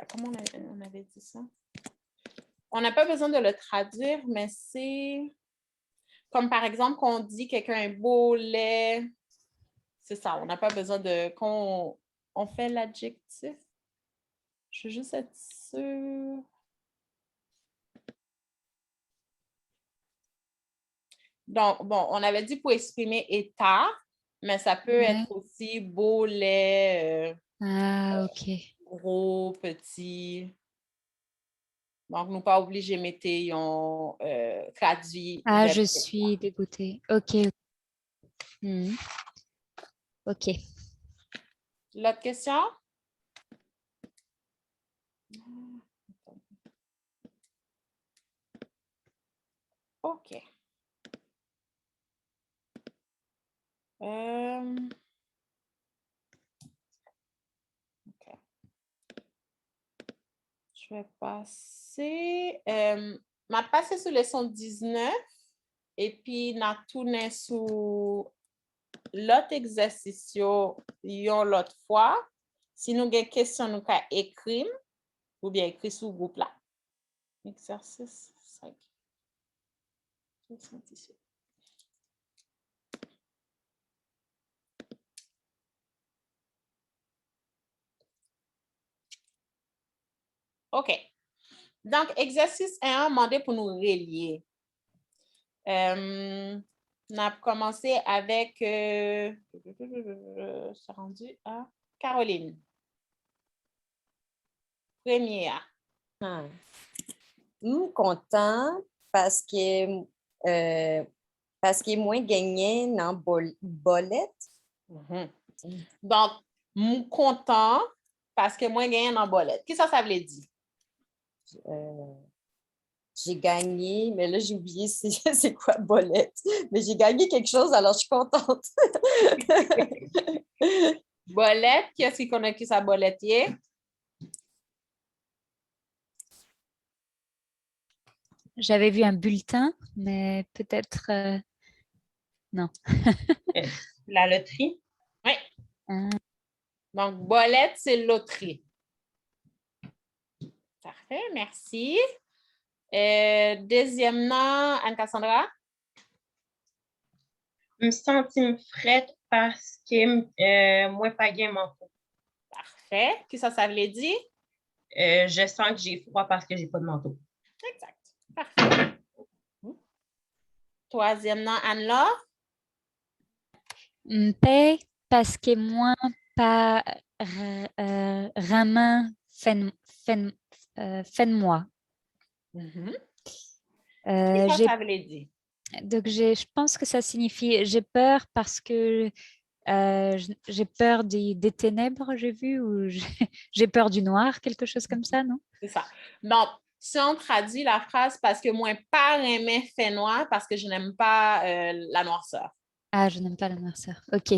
Comment on avait dit ça? On n'a pas besoin de le traduire, mais c'est comme par exemple qu'on dit quelqu'un est beau, laid. C'est ça, on n'a pas besoin de. Qu'on on fait l'adjectif. Je veux juste être sûre. Donc, bon, on avait dit pour exprimer état, mais ça peut être aussi beau, laid, OK. gros, petit. Donc, nous pas obligés de mettre on traduit. Ah, je suis dégoûtée. OK. OK. L'autre question? OK. Je vais passer. Ma passer sur leçon 19 et puis na tourner sur l'autre exercice l'autre fois. Si nous avons des questions, nous pouvons écrire ou bien écrire sur le groupe là. Exercice 5. 78. OK. Donc, exercice 1, demandé pour nous relier. On a commencé avec, c'est rendu à Caroline. Première. Content parce que moi gagné dans bolette. Donc, content parce que moi gagné dans bolette. Qu'est-ce que ça veut dire? J'ai gagné, mais là, j'ai oublié c'est quoi bolette. Mais j'ai gagné quelque chose, alors je suis contente. Bolette, qui est-ce qui connaît qui sa bolette est? J'avais vu un bulletin, mais peut-être non. La loterie. Oui. Ah. Donc, bolette, c'est loterie. Parfait, merci. Deuxième nom, Anne-Cassandra? Je me sens frette parce que moi, pas gain manteau. Parfait. Qu'est-ce que ça veut dire? Je sens que j'ai froid parce que j'ai pas de manteau. Exact. Parfait. Troisième nom, Anne-Laure? Paix parce que moi, pas ramin fin moi. Qu'est-ce que ça veut dire? Donc, je pense que ça signifie j'ai peur parce que j'ai peur des ténèbres, j'ai vu, ou j'ai peur du noir, quelque chose comme ça, non? C'est ça. Donc, si on traduit la phrase parce que moi, pas aimer fait noir parce que je n'aime pas la noirceur. Ah, je n'aime pas la noirceur. OK.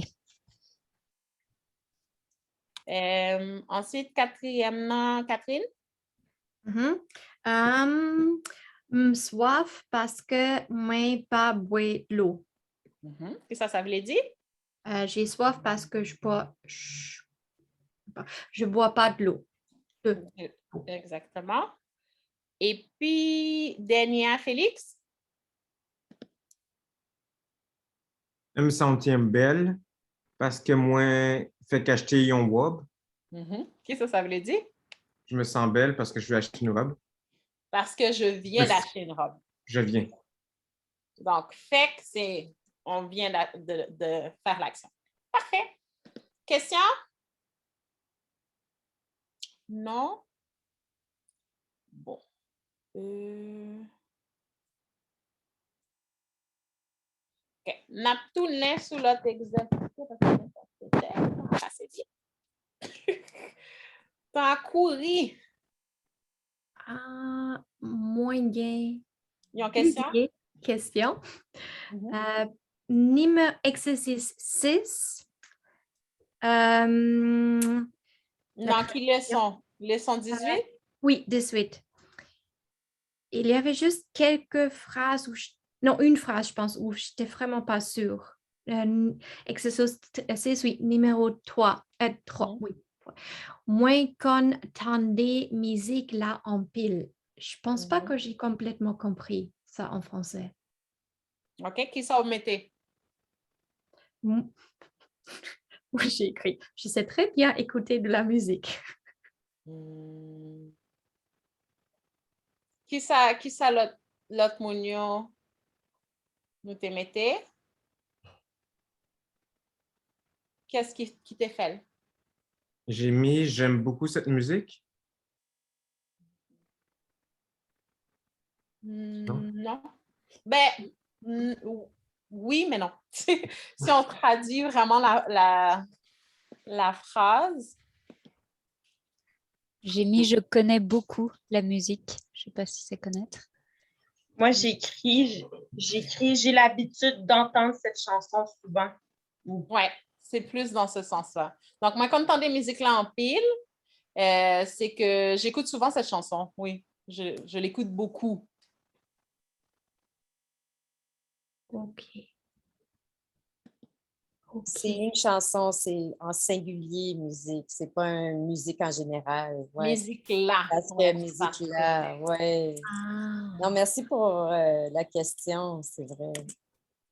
Ensuite, quatrième nom, Catherine? Soif parce que moi pas boire l'eau. Qu'est-ce que ça veut dire? J'ai soif parce que je bois pas de l'eau. Exactement. Et puis, dernier, Félix? Je me sens belle parce que moi, fait qu'acheter une robe. Qu'est-ce que ça veut dire? Je me sens belle parce que je vais acheter une robe. Parce que je viens d'acheter une robe. Je viens. Donc, fait que c'est, on vient de faire l'action. Parfait. Question? Non? Bon. OK. N'a tourné sur l'autre exercice parce que c'est vite. T'as couru. Moyen. Il y a une question? Question. Numéro exercice 6. Dans quelle leçon? Leçon 18? Oui, 18. Il y avait juste quelques phrases où non, une phrase, je pense, où je n'étais vraiment pas sûre. Exercice 6, oui, numéro 3. 3, oui. Moi, quand entendais musique là en pile, je pense pas que j'ai complètement compris ça en français. OK, qui ça vous mettez? Moi, j'ai écrit. Je sais très bien écouter de la musique. Qui ça l'autre mounion nous te mettez? Qu'est-ce qui te fait? J'ai mis j'aime beaucoup cette musique. Non. Ben, oui, mais non. Si on traduit vraiment la phrase. J'ai mis je connais beaucoup la musique. Je ne sais pas si c'est connaître. Moi, j'écris, j'ai l'habitude d'entendre cette chanson souvent. Oui, c'est plus dans ce sens-là. Donc, moi, quand j'entends des musiques-là en pile, c'est que j'écoute souvent cette chanson. Oui, je l'écoute beaucoup. OK. OK. C'est une chanson, c'est en singulier musique. C'est pas une musique en général. Ouais. Musique là. Parce que Ouais, musique parfait. là, ouais. Ah, Non, merci pour la question, c'est vrai.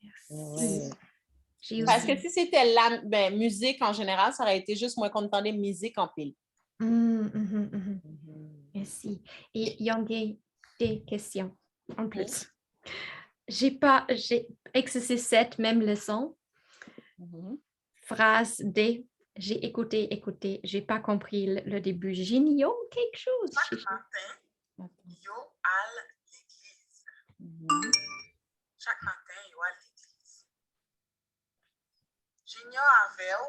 merci. Ouais. J'ai Parce aussi... que si c'était la musique en général, ça aurait été juste moi qu'on entendait musique en pile. Mhm. Merci. Et il y a des questions en Mhm. plus. J'ai exercé cette même leçon, Mhm. phrase D. J'ai écouté, j'ai pas compris le début. Génial, quelque chose. Chaque matin, yo à l'église. Mhm. Chaque matin, yo à l'église. Junior avec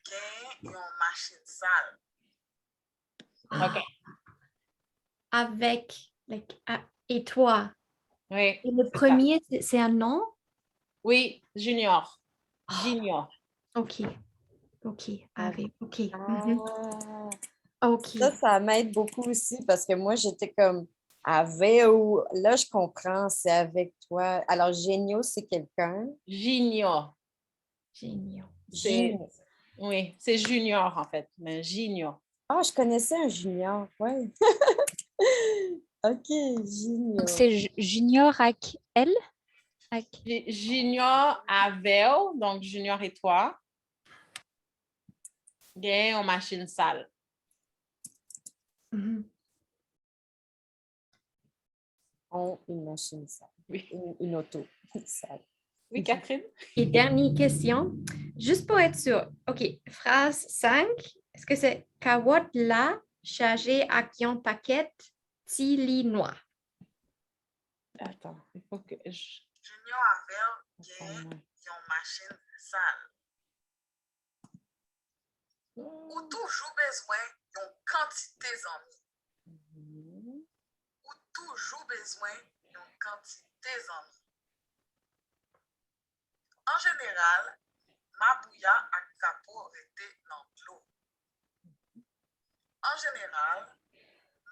gen yon machine sale. OK. Avec, et toi. Oui. Et le c'est ça. premier, c'est un nom? Oui, Junior. Junior. OK. OK. Avec. OK. Ah, OK. ça m'aide beaucoup aussi parce que moi, j'étais comme avec ou là, je comprends, c'est avec toi. Alors, géniaux, c'est quelqu'un. Junior. Génial. C'est, oui, c'est Junior en fait, mais Junior. Ah, je connaissais un junior, ouais. OK, junior. Donc, c'est Junior avec elle. Junior avec, donc Junior et toi, gagne en machine sale. Mhm. Ont une machine sale. Oui. Une auto sale. Oui, Catherine? Et dernière question, juste pour être sûr. OK, phrase 5. Est-ce que c'est Kawot la chargé à kion paquet ti li noir? Attends, il faut que je... Junior avec gen yon machine sale. Ou toujou bezwen yon quantité zanmi. Ou toujou bezwen yon quantité zanmi. En général, mabouya ak kapo rete nan l'eau. En général,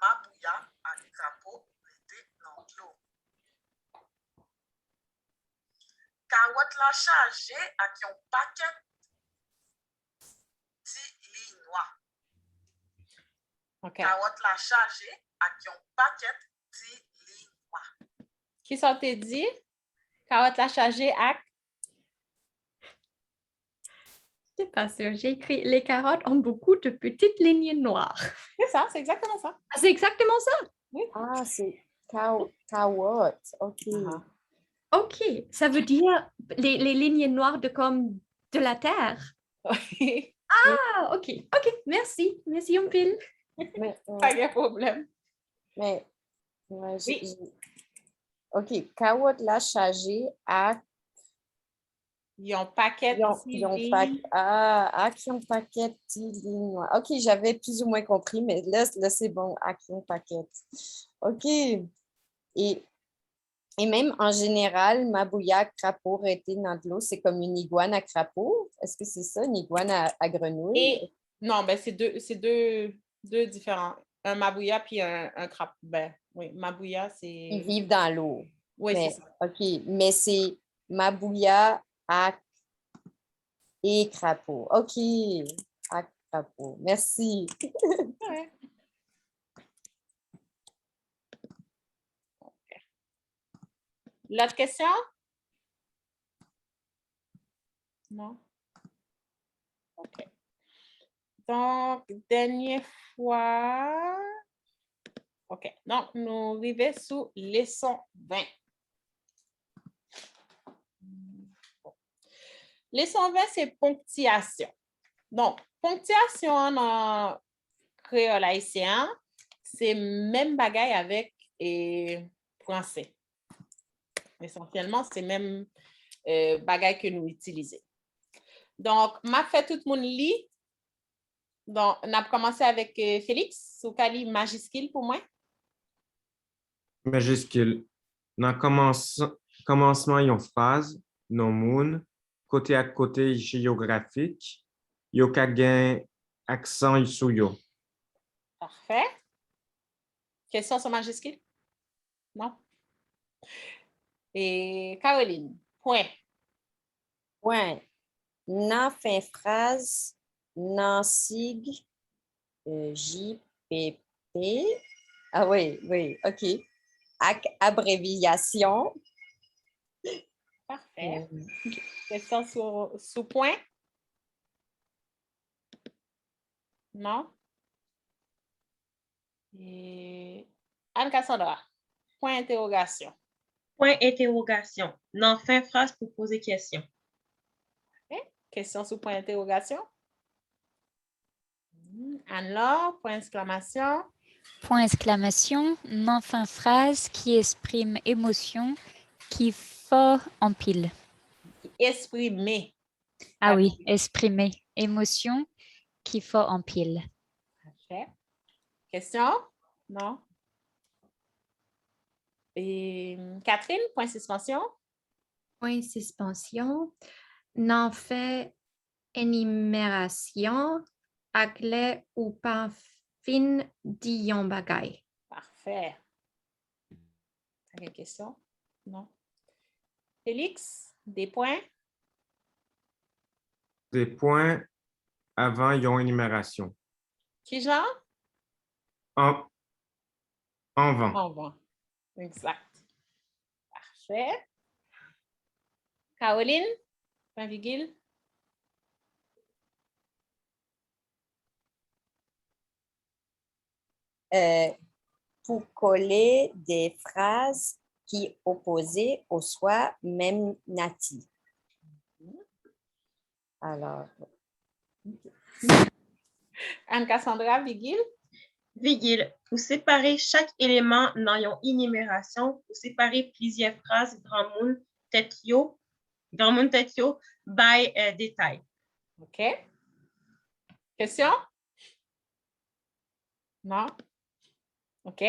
mabouya ak kapo rete nan l'eau. Kawot la chargé ak yon paquet ti li noir. OK. Kawot la chargé ak yon paquet ti li noir. Qui ça te dit? Carotte la chargée à... Je sais pas sûr. J'ai écrit les carottes ont beaucoup de petites lignes noires. C'est ça, c'est exactement ça. Ah, c'est exactement ça. Ah, c'est Kawot. OK. Uh-huh. OK, ça veut dire les lignes noires de la terre. Oui, Ah, OK, OK, merci. Merci, Yompil. Mais, pas de problème. mais ouais, Oui. OK, Kawot la chargé à Ils ont paquet Action paquet noir. OK, j'avais plus ou moins compris, mais là c'est bon. Action paquet. OK. Et même en général, Mabouya crapaud arrêté dans de l'eau, c'est comme une iguane à crapaud. Est-ce que c'est ça, une iguane à grenouille? Et non, ben c'est deux différents. Un mabouya puis un crapaud. Ben oui, mabouya, Ils c'est... vivent dans l'eau. Oui, c'est Mais, ça. OK, mais c'est Mabouya à et crapaud. OK, à crapaud. Merci. Ouais. L'autre question? Non? OK. Donc, dernière fois... OK. Donc, nous arrivons sous leçon 20. Bon. Leçon 20, c'est ponctuation. Donc, ponctuation en créole haïtien, c'est même bagaille avec français. Essentiellement, c'est même bagaille que nous utilisons. Donc, m'a fait tout le monde lit. Donc, on a commencé avec Félix. Sou ka li majuscule pour moi? Majuscule. Dans commencement, yon phrase, non moun, côté à côté géographique, yo ka gen accent sou yo. Parfait. Question sur majuscule? Non? Et Caroline, point. Ouais. Nan fin phrase, nan sig, JPP. Ah oui, OK. Ak abréviation. Parfait. Question sous point? Non? Et Anne-Cassandra, point interrogation. Point interrogation. Nan fin phrase pour poser question. Question sous point interrogation. Alors, point exclamation. Point exclamation, nan fin phrase qui exprime émotion qui fort en pile. Exprimer. Ah oui, exprimer émotion qui fort en pile. Parfait. Question? Non? Et Catherine, point suspension. Point suspension. N'en fait énumération ak le ou pas fin di yon bagay. Parfait. Quelle question? Non. Félix, des points? Des points avant yon énumération. Qui genre? En vent. En vent. Exact. Parfait. Caroline, point virgule. Pour coller des phrases qui opposées au soi même nati. Alors, Anne-Cassandra, virgule. Virgule. Pour séparer chaque élément dans une énumération, pour séparer plusieurs phrases, grand monde tête yo, by détail. OK. Question? Non? OK.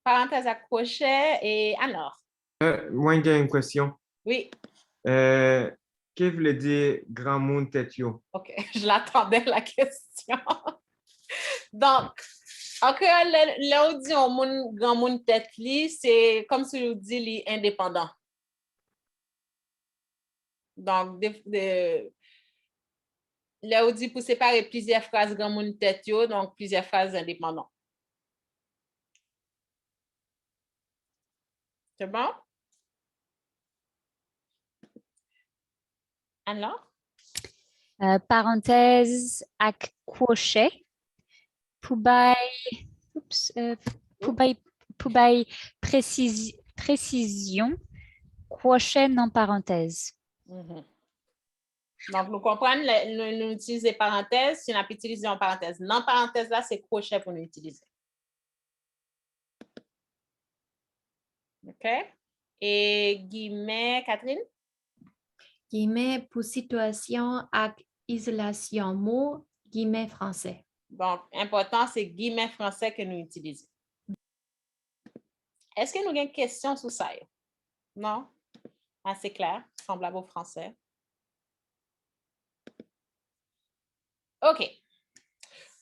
Parenthèse à crochet et alors? Moi, j'ai une question. Oui. Qu'est-ce que voulait dire grand monde tête yo? OK. Je l'attendais, la question. Donc, en créole, là où dit on grand monde tête li, c'est comme si on dit li indépendant. Donc, là où dit pour séparer plusieurs phrases grand monde tête yo, donc plusieurs phrases indépendantes. C'est bon? Alors? Parenthèse ak crochet. Pour bay précision, crochet non parenthèse. Mm-hmm. Donc, nous comprenons, nous utilisons parenthèses, si on a utilisé en parenthèse. Non parenthèse, là, c'est crochet pour nous utiliser. OK? Et guillemets, Catherine? Guillemets pour situation ak isolation mot, guillemets français. Donc, important, c'est guillemets français que nous utilisons. Est-ce que nous avons une question sur ça? Non? Assez clair, semblable au français. OK.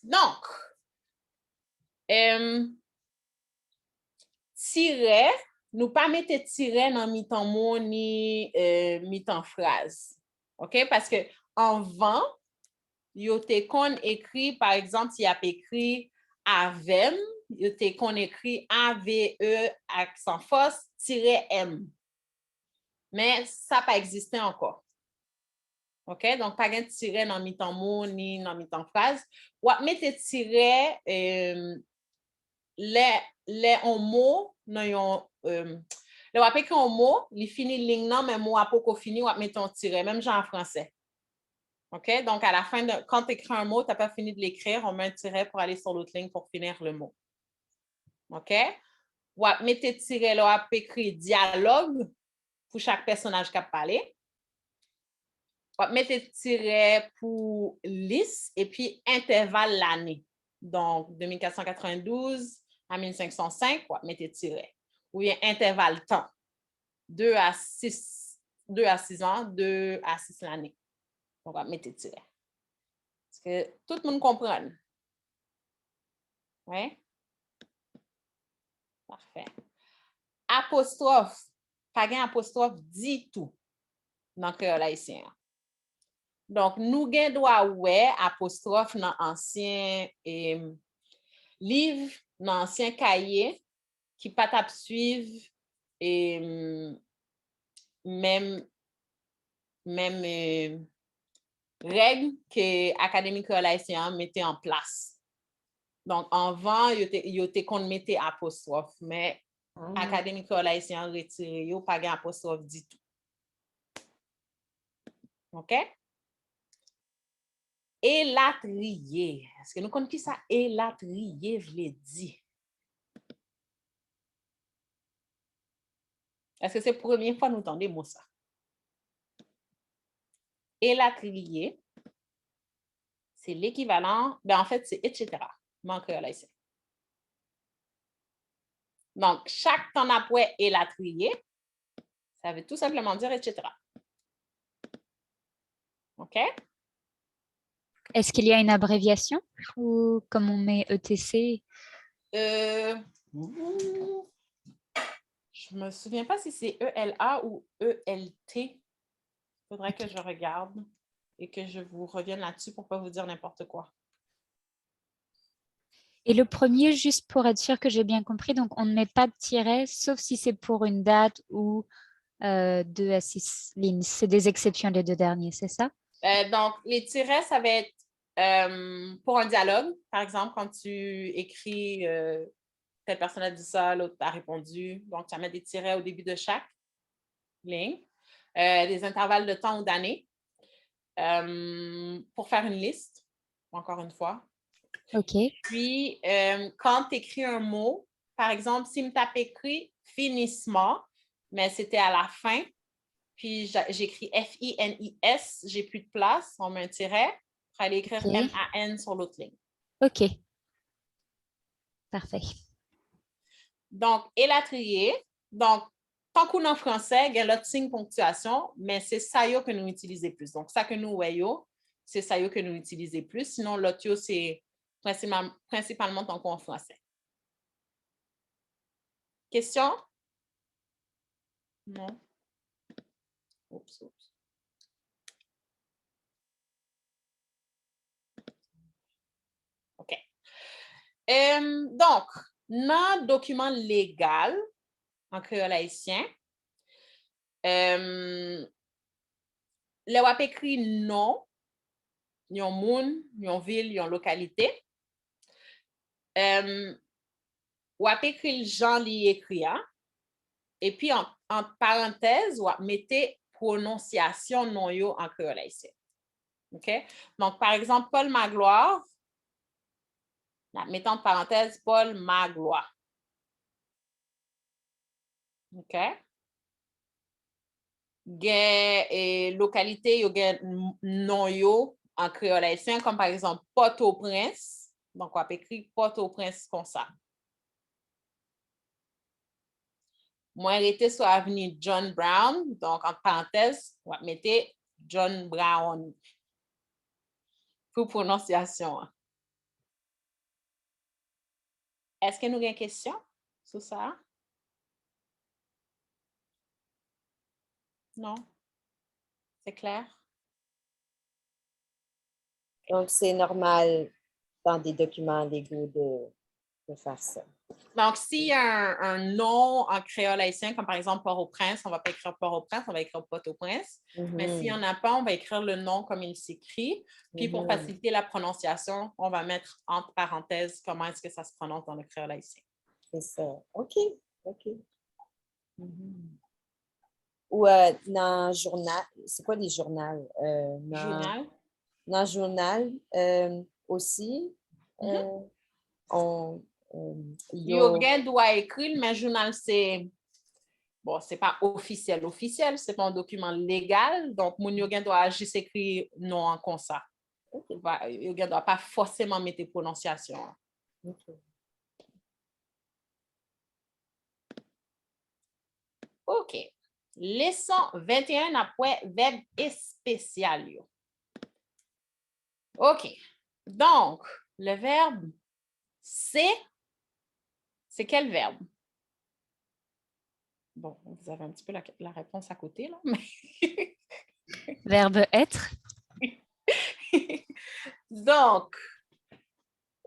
Donc, tiret, nous pas mettre tiret dans mi-temps mot ni mi-temps phrase. OK? Parce que en vent, yo te kon écrit, par exemple, si y a écrit avem, yo te kon écrit AVE accent force -M. Mais ça n'a pas existé encore. OK? Donc, pas de tiret dans mi-temps mot ni dans mi-temps phrase. Ou mettre tiret les en mot, non, le wap écrit en mot, il finit ligne non, mais mot après qu'on finit, ou mettre un tiret, même genre en français. OK? Donc, à la fin, quand tu écris un mot, tu n'as pas fini de l'écrire, on met un tiret pour aller sur l'autre ligne pour finir le mot. OK? Ou mettre tiret là, on écrit dialogue pour chaque personnage qui a parlé. On mettre tiret pour liste et puis intervalle l'année. Donc, de 1492 à 1505, on mettre tiret. Ou bien intervalle temps. 2 à 6 ans, 2 à 6 l'année. On va mettre tiret. Est-ce que tout le monde comprend? Oui? Parfait. Apostrophe. Pas gain apostrophe dit tout dans le créole haïtien. Donc, nous gen doit ouais apostrophe dans ancien livre, dans ancien cahier qui pas tap suivre et même règle que Académie créole haïtien mettait en place. Donc, avant, yo te kon mette apostrophe, mais Académie créole haïtien retiré, yo pas gen apostrophe du tout. OK? Élatrier. Est-ce que nous connaissons qui ça élatrier vle di? Est-ce que c'est la première fois que nous entendons mot ça? Élatrier, c'est l'équivalent, ben en fait, c'est etc. Mais en créole haïtien. Donc, chaque temps après élatrier, ça veut tout simplement dire etc. OK? Est-ce qu'il y a une abréviation ou comme on met ETC? Je me souviens pas si c'est ELA ou ELT. Il faudrait que je regarde et que je vous revienne là-dessus pour ne pas vous dire n'importe quoi. Et le premier, juste pour être sûr que j'ai bien compris, donc on ne met pas de tiret, sauf si c'est pour une date ou 2 à 6 lignes. C'est des exceptions, les deux derniers, c'est ça? Donc, les tirets, ça va être pour un dialogue. Par exemple, quand tu écris telle personne a dit ça, l'autre a répondu. Donc, tu vas mettre des tirets au début de chaque ligne. Des intervalles de temps ou d'années pour faire une liste, encore une fois. OK. Puis, quand tu écris un mot, par exemple, si tu as écrit finissement, mais c'était à la fin, puis j'écris F-I-N-I-S, j'ai plus de place, on met un tiret pour aller écrire OK. M-A-N sur l'autre ligne. OK. Parfait. Donc, élatrier. Donc, tant qu'on en français, il y a l'autre signe ponctuation, mais c'est ça que nous utilisons plus. Donc, ça que nous voyons, c'est ça que nous utilisons plus. Sinon, l'autre, c'est principalement tant qu'on en français. Question? Non? Oups. OK. Donc, dans le document légal en créole haïtien, le wap écrit nom, yon moun, yon ville, yon localité. Wap écrit le genre li écrit, et puis en parenthèse, wap mette prononciation non yo en créole haïtien. OK? Donc, par exemple, Paul Magloire, mettons en parenthèse Paul Magloire. OK? Gen localité, yo gen non yo en créole haïtien, comme par exemple Port-au-Prince. Donc, on va écrire Port-au-Prince comme ça. Moi, j'étais sur l'avenue John Brown. Donc, entre parenthèses, on va mettre John Brown pour prononciation. Est-ce que nous avons une question sur ça? Non? C'est clair? Donc, c'est normal dans des documents légaux de faire ça. Donc, s'il y a un nom en créole haïtien, comme par exemple Port-au-Prince, on ne va pas écrire Port-au-Prince, on va écrire Port-au-Prince. Mais s'il n'y en a pas, on va écrire le nom comme il s'écrit. Puis, pour faciliter la prononciation, on va mettre entre parenthèses comment est-ce que ça se prononce dans le créole haïtien. C'est ça. OK. Ou dans le journal, c'est quoi les journaux? Journal? Dans le journal aussi, Yoga doit écrire, mais journal, c'est bon, c'est pas officiel. Officiel, c'est pas un document légal. Donc, mon yoga doit juste écrire non en comme ça. Yoga doit pas forcément mettre prononciation. OK. Leçon 21 après verbe spécial. OK. Donc, le verbe c'est quel verbe? Bon, vous avez un petit peu la réponse à côté, là. Mais... Verbe être. Donc,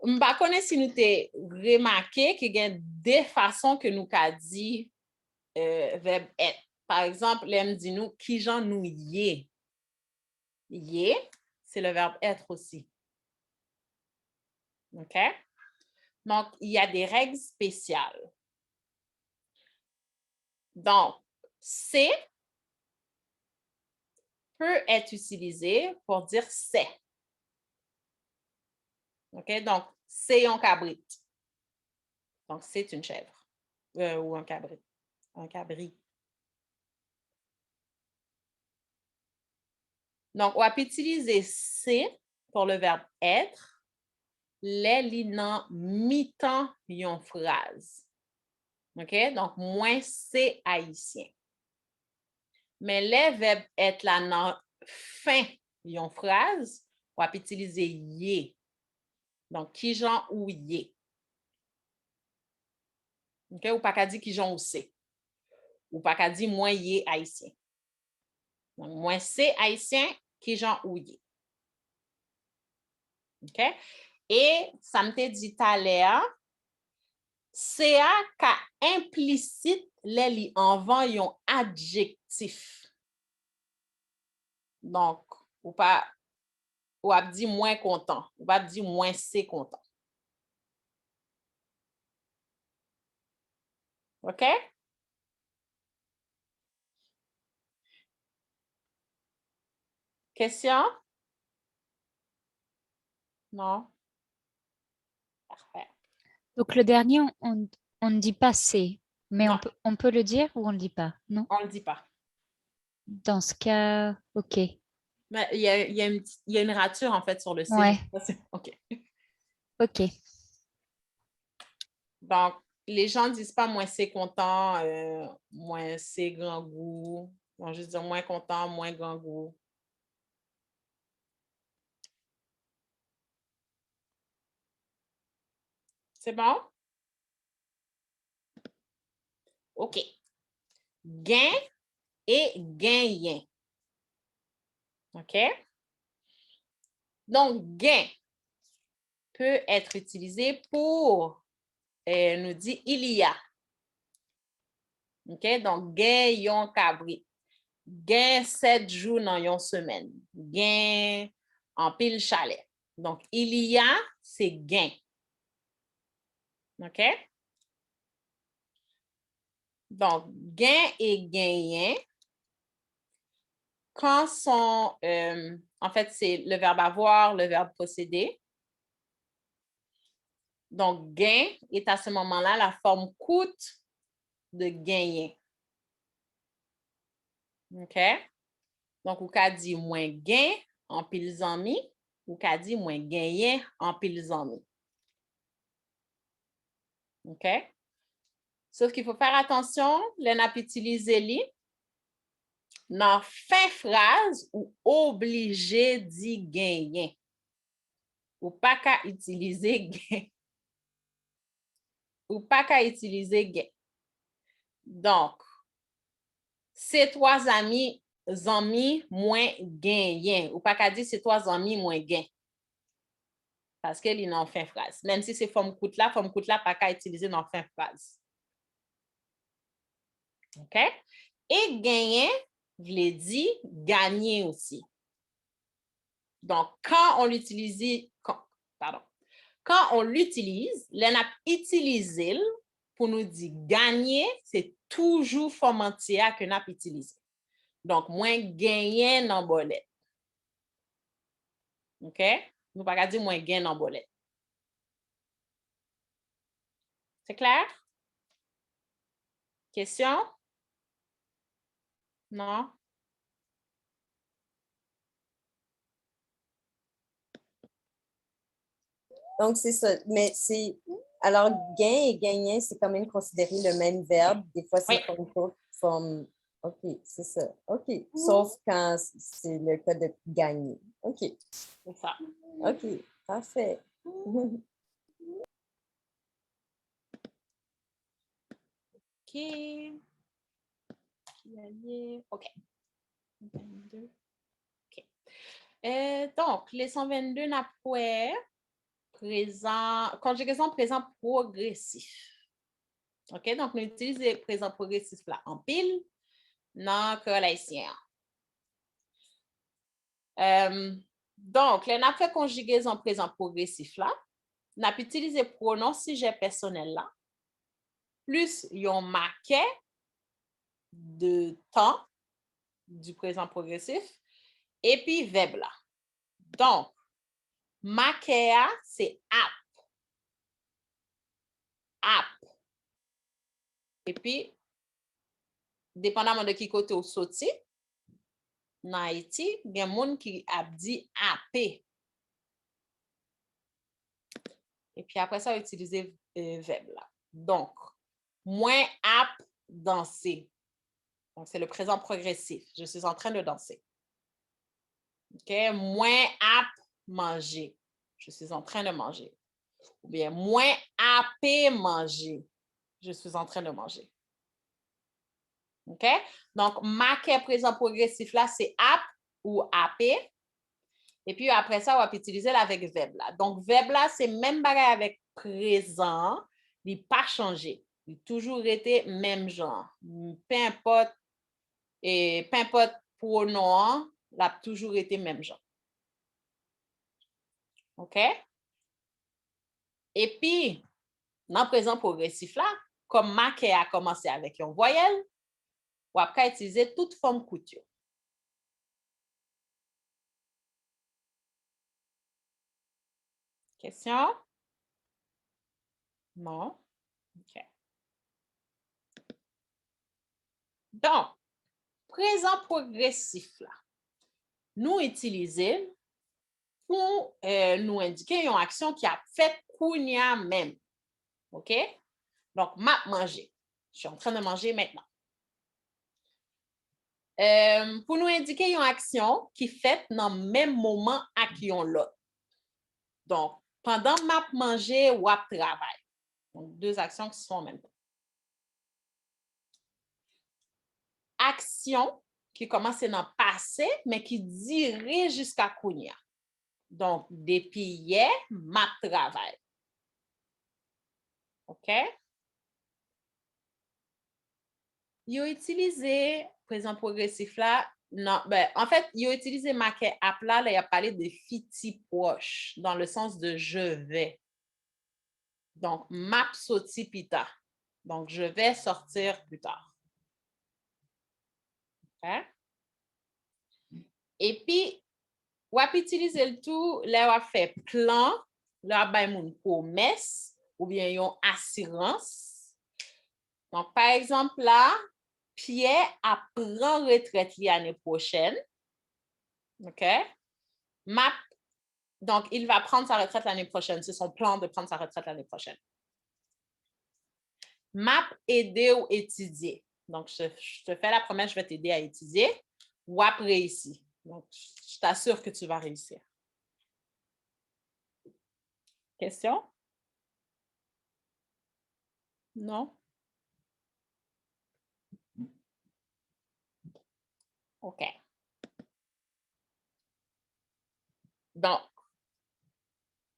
je ne sais pas si nous avons remarqué qu'il y a des façons que nous avons dit verbe être. Par exemple, l'aime dit nous, qui j'en nous y. Y, c'est le verbe être aussi. OK? Donc, il y a des règles spéciales. Donc, c'est peut être utilisé pour dire c'est. OK? Donc, c'est un cabrit. Donc, c'est une chèvre ou un cabri. Un cabri. Donc, on va utiliser c'est pour le verbe être, les lignes mi-temps yon phrase. OK? Donc, moins c'est haïtien. Mais les verbes être là dans fin yon phrase, on va utiliser yé. Donc, qui j'en ou yé. OK? Ou pas qu'à dire qui j'en ou c'est. Ou pas qu'à dire moins yé haïtien. Donc, moins c'est haïtien, qui j'en ou yé. OK? Et ça me te dit tout à l'heure, c'est à ka implicite les li avant yon adjectif. Donc, ou pas, ou ap di moins content, ou pas di moins c'est content. OK? Question? Non? Parfait. Donc, le dernier, on ne dit pas c'est, mais Non. on peut le dire ou on ne le dit pas, non? On ne le dit pas. Dans ce cas, OK. Mais il y a une rature, en fait, sur le C. Ouais. OK. OK. Donc, les gens ne disent pas moins c'est content, moins c'est grand goût. Ils vont juste dire moins content, moins grand goût. C'est bon? OK. Gain et gain. OK? Donc, gain peut être utilisé pour nous dire il y a. OK? Donc, gain yon cabri. Gain 7 jours dans yon semaine. Gain en pile chalet. Donc, il y a, c'est gain. OK? Donc, gain et gagnant, quand sont, en fait, c'est le verbe avoir, le verbe posséder. Donc, gain est à ce moment-là la forme coûte de gagner. OK? Donc, ou ka di moins gain en pile zami, ou ka di moins gagner en pile zami. OK? Sauf qu'il faut faire attention, l'on a utilisé li dans fin phrase ou obligé di gagner. Ou pas qu'à utiliser gain. Ou pas qu'à utiliser gain. Donc, c'est trois amis moins gagnent. Ou pas qu'à dire c'est trois amis moins gain. Parce qu'elle est dans fin phrase. Même si c'est forme coûte là, pas qu'à utiliser dans fin phrase. OK? Et gagner, je l'ai dit, gagner aussi. Donc, quand on l'utilise, quand on l'utilise, l'on a utilisé pour nous dire gagner, c'est toujours forme entière que n'a utilisé. Donc, moins gagner dans bolette. OK? Nous pas dire moins gain dans bolette. C'est clair? Question? Non? Donc, c'est ça. Mais c'est. Alors, gain et gagner, c'est quand même considéré le même verbe. Des fois, c'est forme. OK, c'est ça. OK. Sauf quand c'est le cas de gagner. OK. C'est ça. OK, parfait. OK. OK. 22. OK. Donc, les 122 n'a pas présent, conjugaison présent progressif. OK, donc nous utilisons présent progressif là en pile dans le haïtien. Donc, les n'a fait conjugaison présent progressif là, n'a utilisé pronom sujet personnel là, plus yon marqué de temps du présent progressif, et puis verbe là. Donc, marqué c'est ap. Ap. Et puis, dépendamment de qui côté ou sorti, dans Haïti, il y a des gens qui a dit apé. Et puis après ça, utiliser verbe là. Donc, moins ap danser. Donc, c'est le présent progressif. Je suis en train de danser. OK? Moins ap manger. Je suis en train de manger. Ou bien, moins apé manger. Je suis en train de manger. OK? Donc, marqué présent progressif là, c'est ap ou apé. Et puis après ça, on va utiliser avec verbe là. Donc, verbe là, c'est même bagage avec présent. Il n'a pas changé. Il a toujours été même genre. Peu importe pronom, il a toujours été même genre. OK? Et puis, dans le présent progressif là, comme marqué a commencé avec une voyelle, on va utiliser toute forme couture. Question? Non? OK. Donc, présent progressif là, nous utilisons pour nous indiquer une action qui a fait kounya même. OK? Donc, m'a manger. Je suis en train de manger maintenant. Pour nous indiquer une action qui fait dans le même moment à qui on l'autre. Donc, pendant m'a manger ou à travail. Donc, deux actions qui sont en même temps. Action qui commence dans le passé, mais qui dirige jusqu'à kounya. Donc, depuis hier, m'a travail. OK? Ils ont utilisé présent progressif là. Non, ben, en fait, ils ont utilisé marqué app là, il a parlé de fiti proche, dans le sens de je vais. Donc, map soti pita. Donc, je vais sortir plus tard. Okay? Et puis, on va utiliser le tout, là, on va faire plan, là, on va une promesse, ou bien une assurance. Donc, par exemple, là, Pierre apprend retraite l'année prochaine. OK? Donc, il va prendre sa retraite l'année prochaine. C'est son plan de prendre sa retraite l'année prochaine. Map aider ou étudier. Donc, je te fais la promesse, je vais t'aider à étudier. Ou après ici. Donc, je t'assure que tu vas réussir. Question? Non? OK. Donc,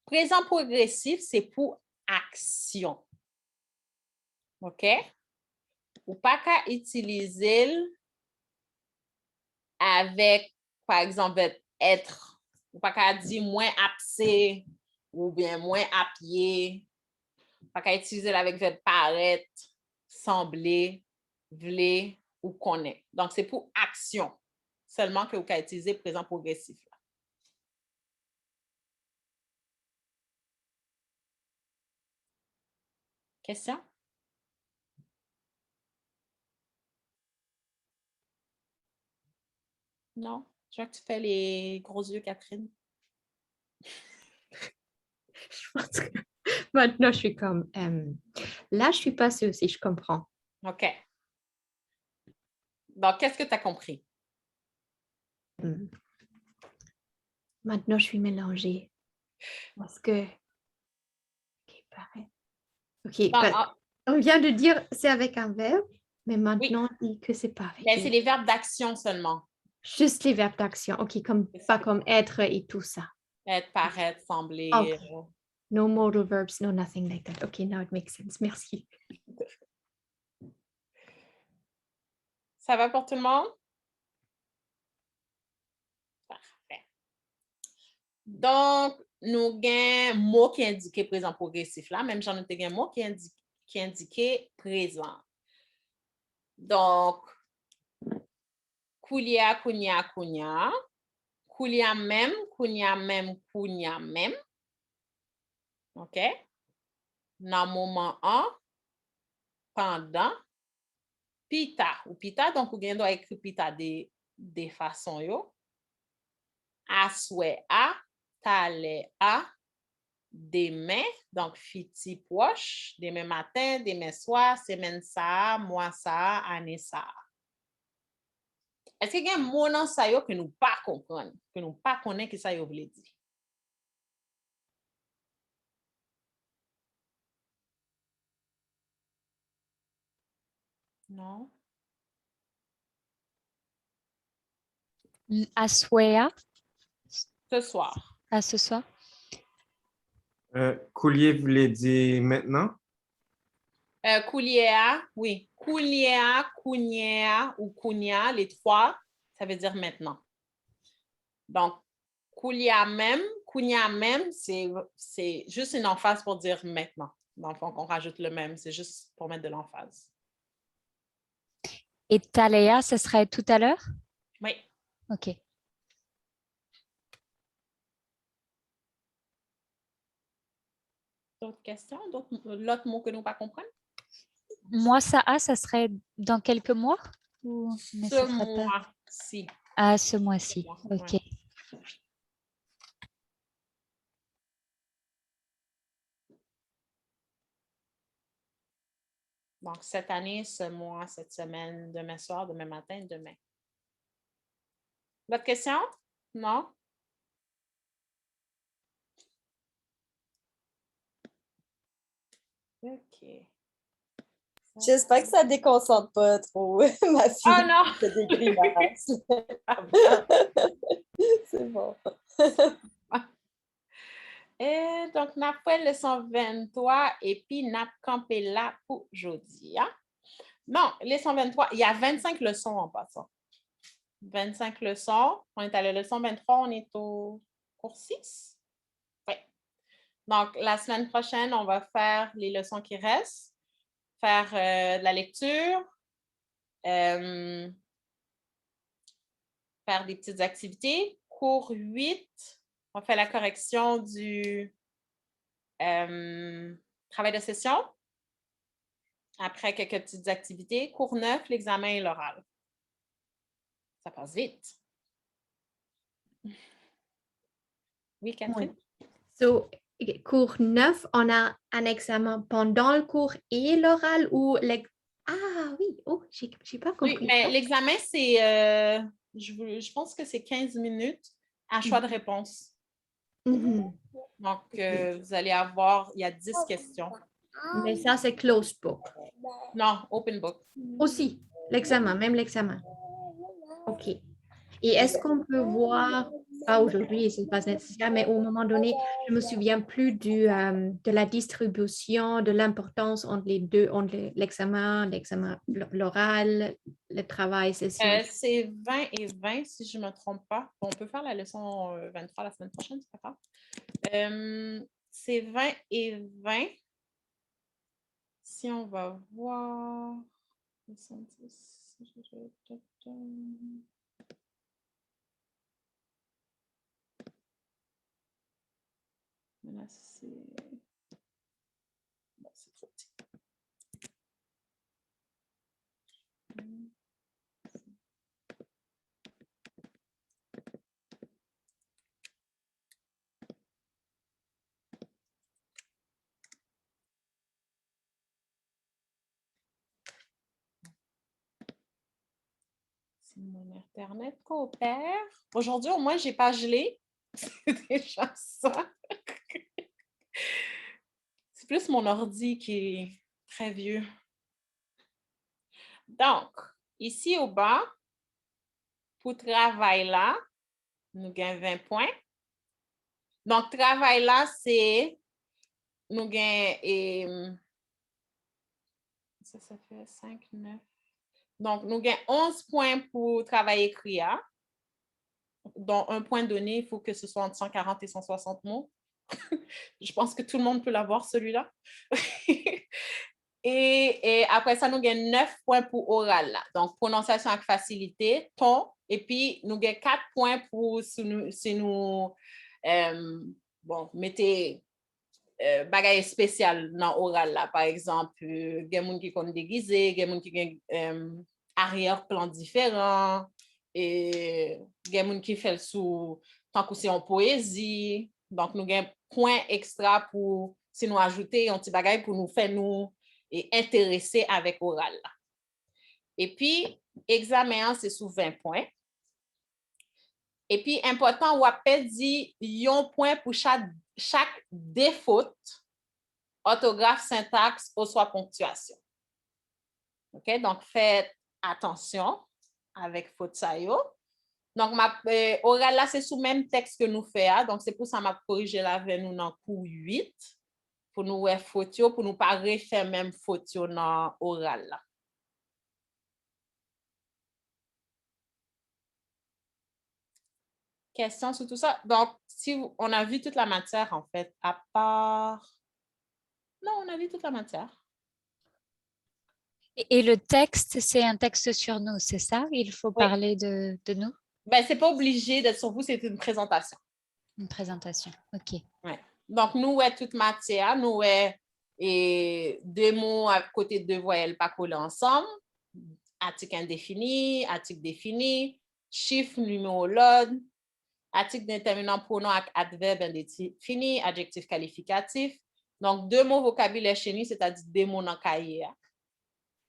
présent progressif, c'est pour action. OK? Ou pas qu'à utiliser avec, par exemple, être. Ou pas qu'à dire moins absé ou bien moins à pied. Pas qu'à utiliser avec verbe paraître, sembler, vler ou connaître. Donc, c'est pour action. Seulement que vous pouvez utiliser présent progressif. Là. Question? Non? Je vois que tu fais les gros yeux, Catherine. Je pense que maintenant, je suis comme... là, je suis pas sûre si je comprends. OK. Donc, qu'est-ce que tu as compris? Maintenant, je suis mélangée. Parce que... OK, pareil. OK, on vient de dire c'est avec un verbe, mais maintenant, on dit que c'est pareil. Ben, c'est les verbes d'action seulement. Juste les verbes d'action. OK, pas comme être et tout ça. Être, paraître, sembler. Okay. No modal verbs, no nothing like that. OK, now it makes sense. Merci. Ça va pour tout le monde? Parfait. Donc, nous avons un mot qui indique présent progressif là. Même j'en ai un mot qui indique présent. Donc, kulia, kunya, kunya. Kulia même, kunya même, kunya même. OK? Dans le moment 1, pendant, pita. Ou pita, donc, vous doit écrire pita de façon yo. Aswe a, tale a, demain, donc fiti proche, demain matin, demain soir, semaine ça, mois ça, année ça. Est-ce qu'il y a un mot dans ça que nous pas comprendre, que nous pas connaître que ça veut dire? Non? Aswea, Ce soir. à ce soir. Coulier voulait dire maintenant? Kouliea, oui. Kouliea, kounia ou kounia, les trois, ça veut dire maintenant. Donc, kounia même, c'est juste une emphase pour dire maintenant. Dans le fond, on rajoute le même, c'est juste pour mettre de l'emphase. Et talea, ce serait tout à l'heure? Oui. OK. D'autres questions? L'autre mot que nous pas comprendre? Moi, ça serait dans quelques mois? Ou ne Ce serait pas? mois-ci. Ah, ce mois-ci. OK. Ouais. Donc, cette année, ce mois, cette semaine, demain soir, demain matin, demain. D'autres questions? Non? OK. J'espère que ça déconcentre pas trop ma fille. Oh non! C'est des grimaces. C'est bon. Et donc, nous avons fait leçon 23 et puis nous avons campé là pour aujourd'hui. Hein? Non, leçon 23, il y a 25 leçons en passant. 25 leçons. On est à la leçon 23, on est au cours 6. Oui. Donc, la semaine prochaine, on va faire les leçons qui restent, faire de la lecture, faire des petites activités. Cours 8, on fait la correction du travail de session. Après quelques petites activités. Cours 9, l'examen et l'oral. Ça passe vite. Oui, Catherine? Oui. So, cours 9, on a un examen pendant le cours et l'oral ou Ah oui, oh, j'ai pas compris. Oui, mais l'examen, c'est, je pense que c'est 15 minutes à choix de réponse. Mhm. Donc, vous allez avoir, il y a 10 questions. Mais ça, c'est closed book. Non, open book. Aussi, l'examen, même l'examen. OK. Et est-ce qu'on peut voir, pas aujourd'hui, ce n'est pas nécessaire, mais au moment donné, je ne me souviens plus de la distribution, de l'importance entre les deux, entre l'examen, l'oral, le travail, session. C'est 20 et 20, si je ne me trompe pas. On peut faire la leçon 23 la semaine prochaine, c'est pas grave. C'est 20 et 20. Si on va voir... Là, c'est... Bon, c'est trop petit. Si mon Internet coopère. Aujourd'hui, au moins, je n'ai pas gelé. C'est déjà ça. C'est plus mon ordi qui est très vieux. Donc, ici au bas, pour travail là, nous gagnons 20 points. Donc, travail là, c'est, nous gagnons, ça fait 5, 9. Donc, nous gagnons 11 points pour travail écrit, hein? Dont un point donné, il faut que ce soit entre 140 et 160 mots. Je pense que tout le monde peut l'avoir, celui-là. et après ça, nous gagnons 9 points pour oral. Là. Donc, prononciation avec facilité, ton. Et puis, nous gagnons 4 points pour si nous mettez bagaille spécial dans oral. Là. Par exemple, il y a des gens qui sont déguisés, il y a des gens qui ont arrière-plan différent. Et il y a des gens qui font sous tant que c'est en poésie. Donc, nous avons un point extra pour si nous ajouter un petit bagage pour nous faire nous et intéresser avec oral. Et puis, examen, c'est sous 20 points. Et puis, important, on a dit un point pour chaque défaut, orthographe, syntaxe ou soit ponctuation. OK? Donc, faites attention avec faute ça yo. Donc, oral là, c'est sous le même texte que nous faisons. Donc, c'est pour ça que je corrigé là avec nous dans cours 8 pour nous faire faute, pour nous pas refaire même faute dans oral là. Question sur tout ça? Donc, si on a vu toute la matière, en fait, à part... Non, on a vu toute la matière. Et le texte, c'est un texte sur nous, c'est ça? Il faut parler de nous? Ben, c'est pas obligé d'être sur vous, c'est une présentation. Une présentation, OK. Ouais. Donc, nous, ouais, toute matière, nous, ouais, et deux mots à côté de deux voyelles pas collés ensemble, article indéfini, article défini, chiffre, numéro, l'ordre, article déterminant pronom avec adverbe indéfini, adjectif qualificatif. Donc, deux mots vocabulaire chez nous, c'est-à-dire deux mots dans le cahier.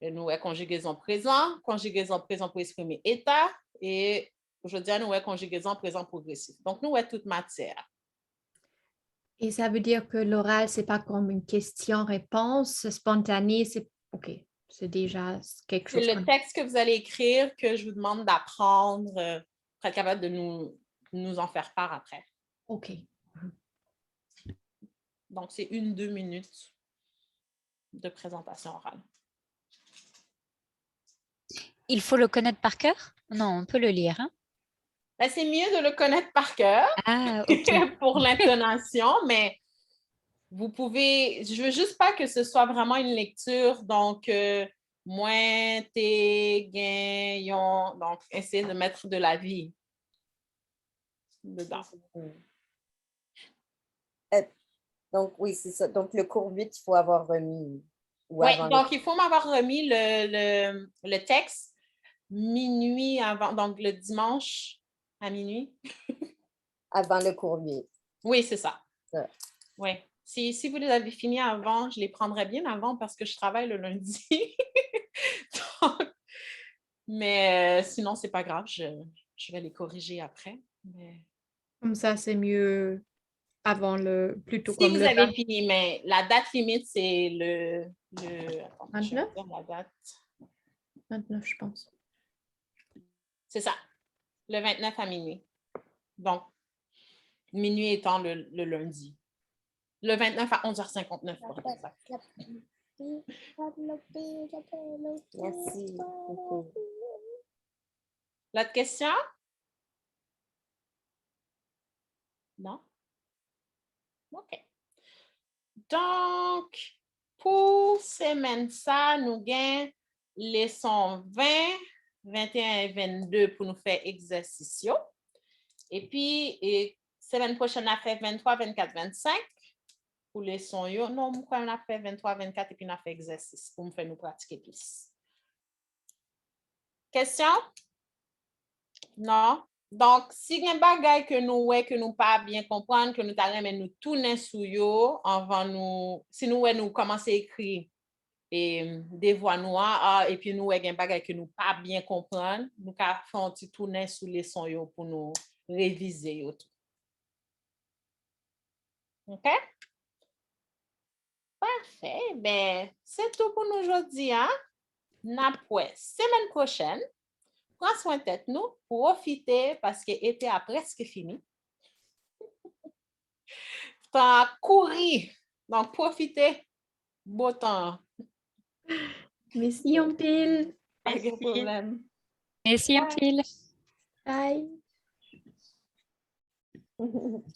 Et nous, ouais, conjugaison présent pour exprimer état, et aujourd'hui, nous, ouais, conjugaison présent progressif. Donc, nous, ouais, toute matière. Et ça veut dire que l'oral, c'est pas comme une question-réponse spontanée, c'est OK, c'est déjà quelque chose. C'est le texte que vous allez écrire que je vous demande d'apprendre pour être capable de nous en faire part après. OK. Donc, c'est 1-2 minutes de présentation orale. Il faut le connaître par cœur? Non, on peut le lire. Hein? Ben, c'est mieux de le connaître par cœur pour l'intonation, mais vous pouvez... Je veux juste pas que ce soit vraiment une lecture, donc moins, t'es, gain, yon. Donc, essayez de mettre de la vie dedans. Donc, oui, c'est ça. Donc, le cours 8, il faut avoir remis. Oui, donc il faut m'avoir remis le texte minuit avant, donc le dimanche à minuit. Avant le cours 8. Oui, c'est ça. Ça. Oui. Si vous les avez finis avant, je les prendrais bien avant parce que je travaille le lundi. Donc, mais sinon, c'est pas grave, je vais les corriger après. Mais... Comme ça, c'est mieux avant plutôt si comme vous le avez fini, mais la date limite, c'est le 29? La date. 29, je pense. C'est ça, le 29 à minuit. Donc, minuit étant le lundi. Le 29 à 11h59. Merci beaucoup. L'autre question? Non? OK. Donc, pour semaine ça, nous gagnons leçon 20, 21 et 22 pour nous faire exercice. Et puis, semaine prochaine, on a fait 23, 24, 25 pour leçon. Non, on a fait 23, 24 et puis on a fait exercice pour nous faire nous pratiquer plus. Question? Non? Donc, si il y a un bagage que nous pas bien comprendre, que nous allons nous tourner sur yo avant nous, si nous commençons à écrire des voix noires, et puis nous, il y a un bagage que nous pas bien comprendre, nous faisons un petit tourner sur les sons yo pour nous réviser yo tout. OK? Parfait. Ben, c'est tout pour nous aujourd'hui, hein? N'après, semaine prochaine, prends soin de tête nous, profitez parce que l'été a presque fini. Temps courir, donc profitez, beau temps. Merci en pile. Pas de Merci. problème. Merci un Bye. pile. Bye.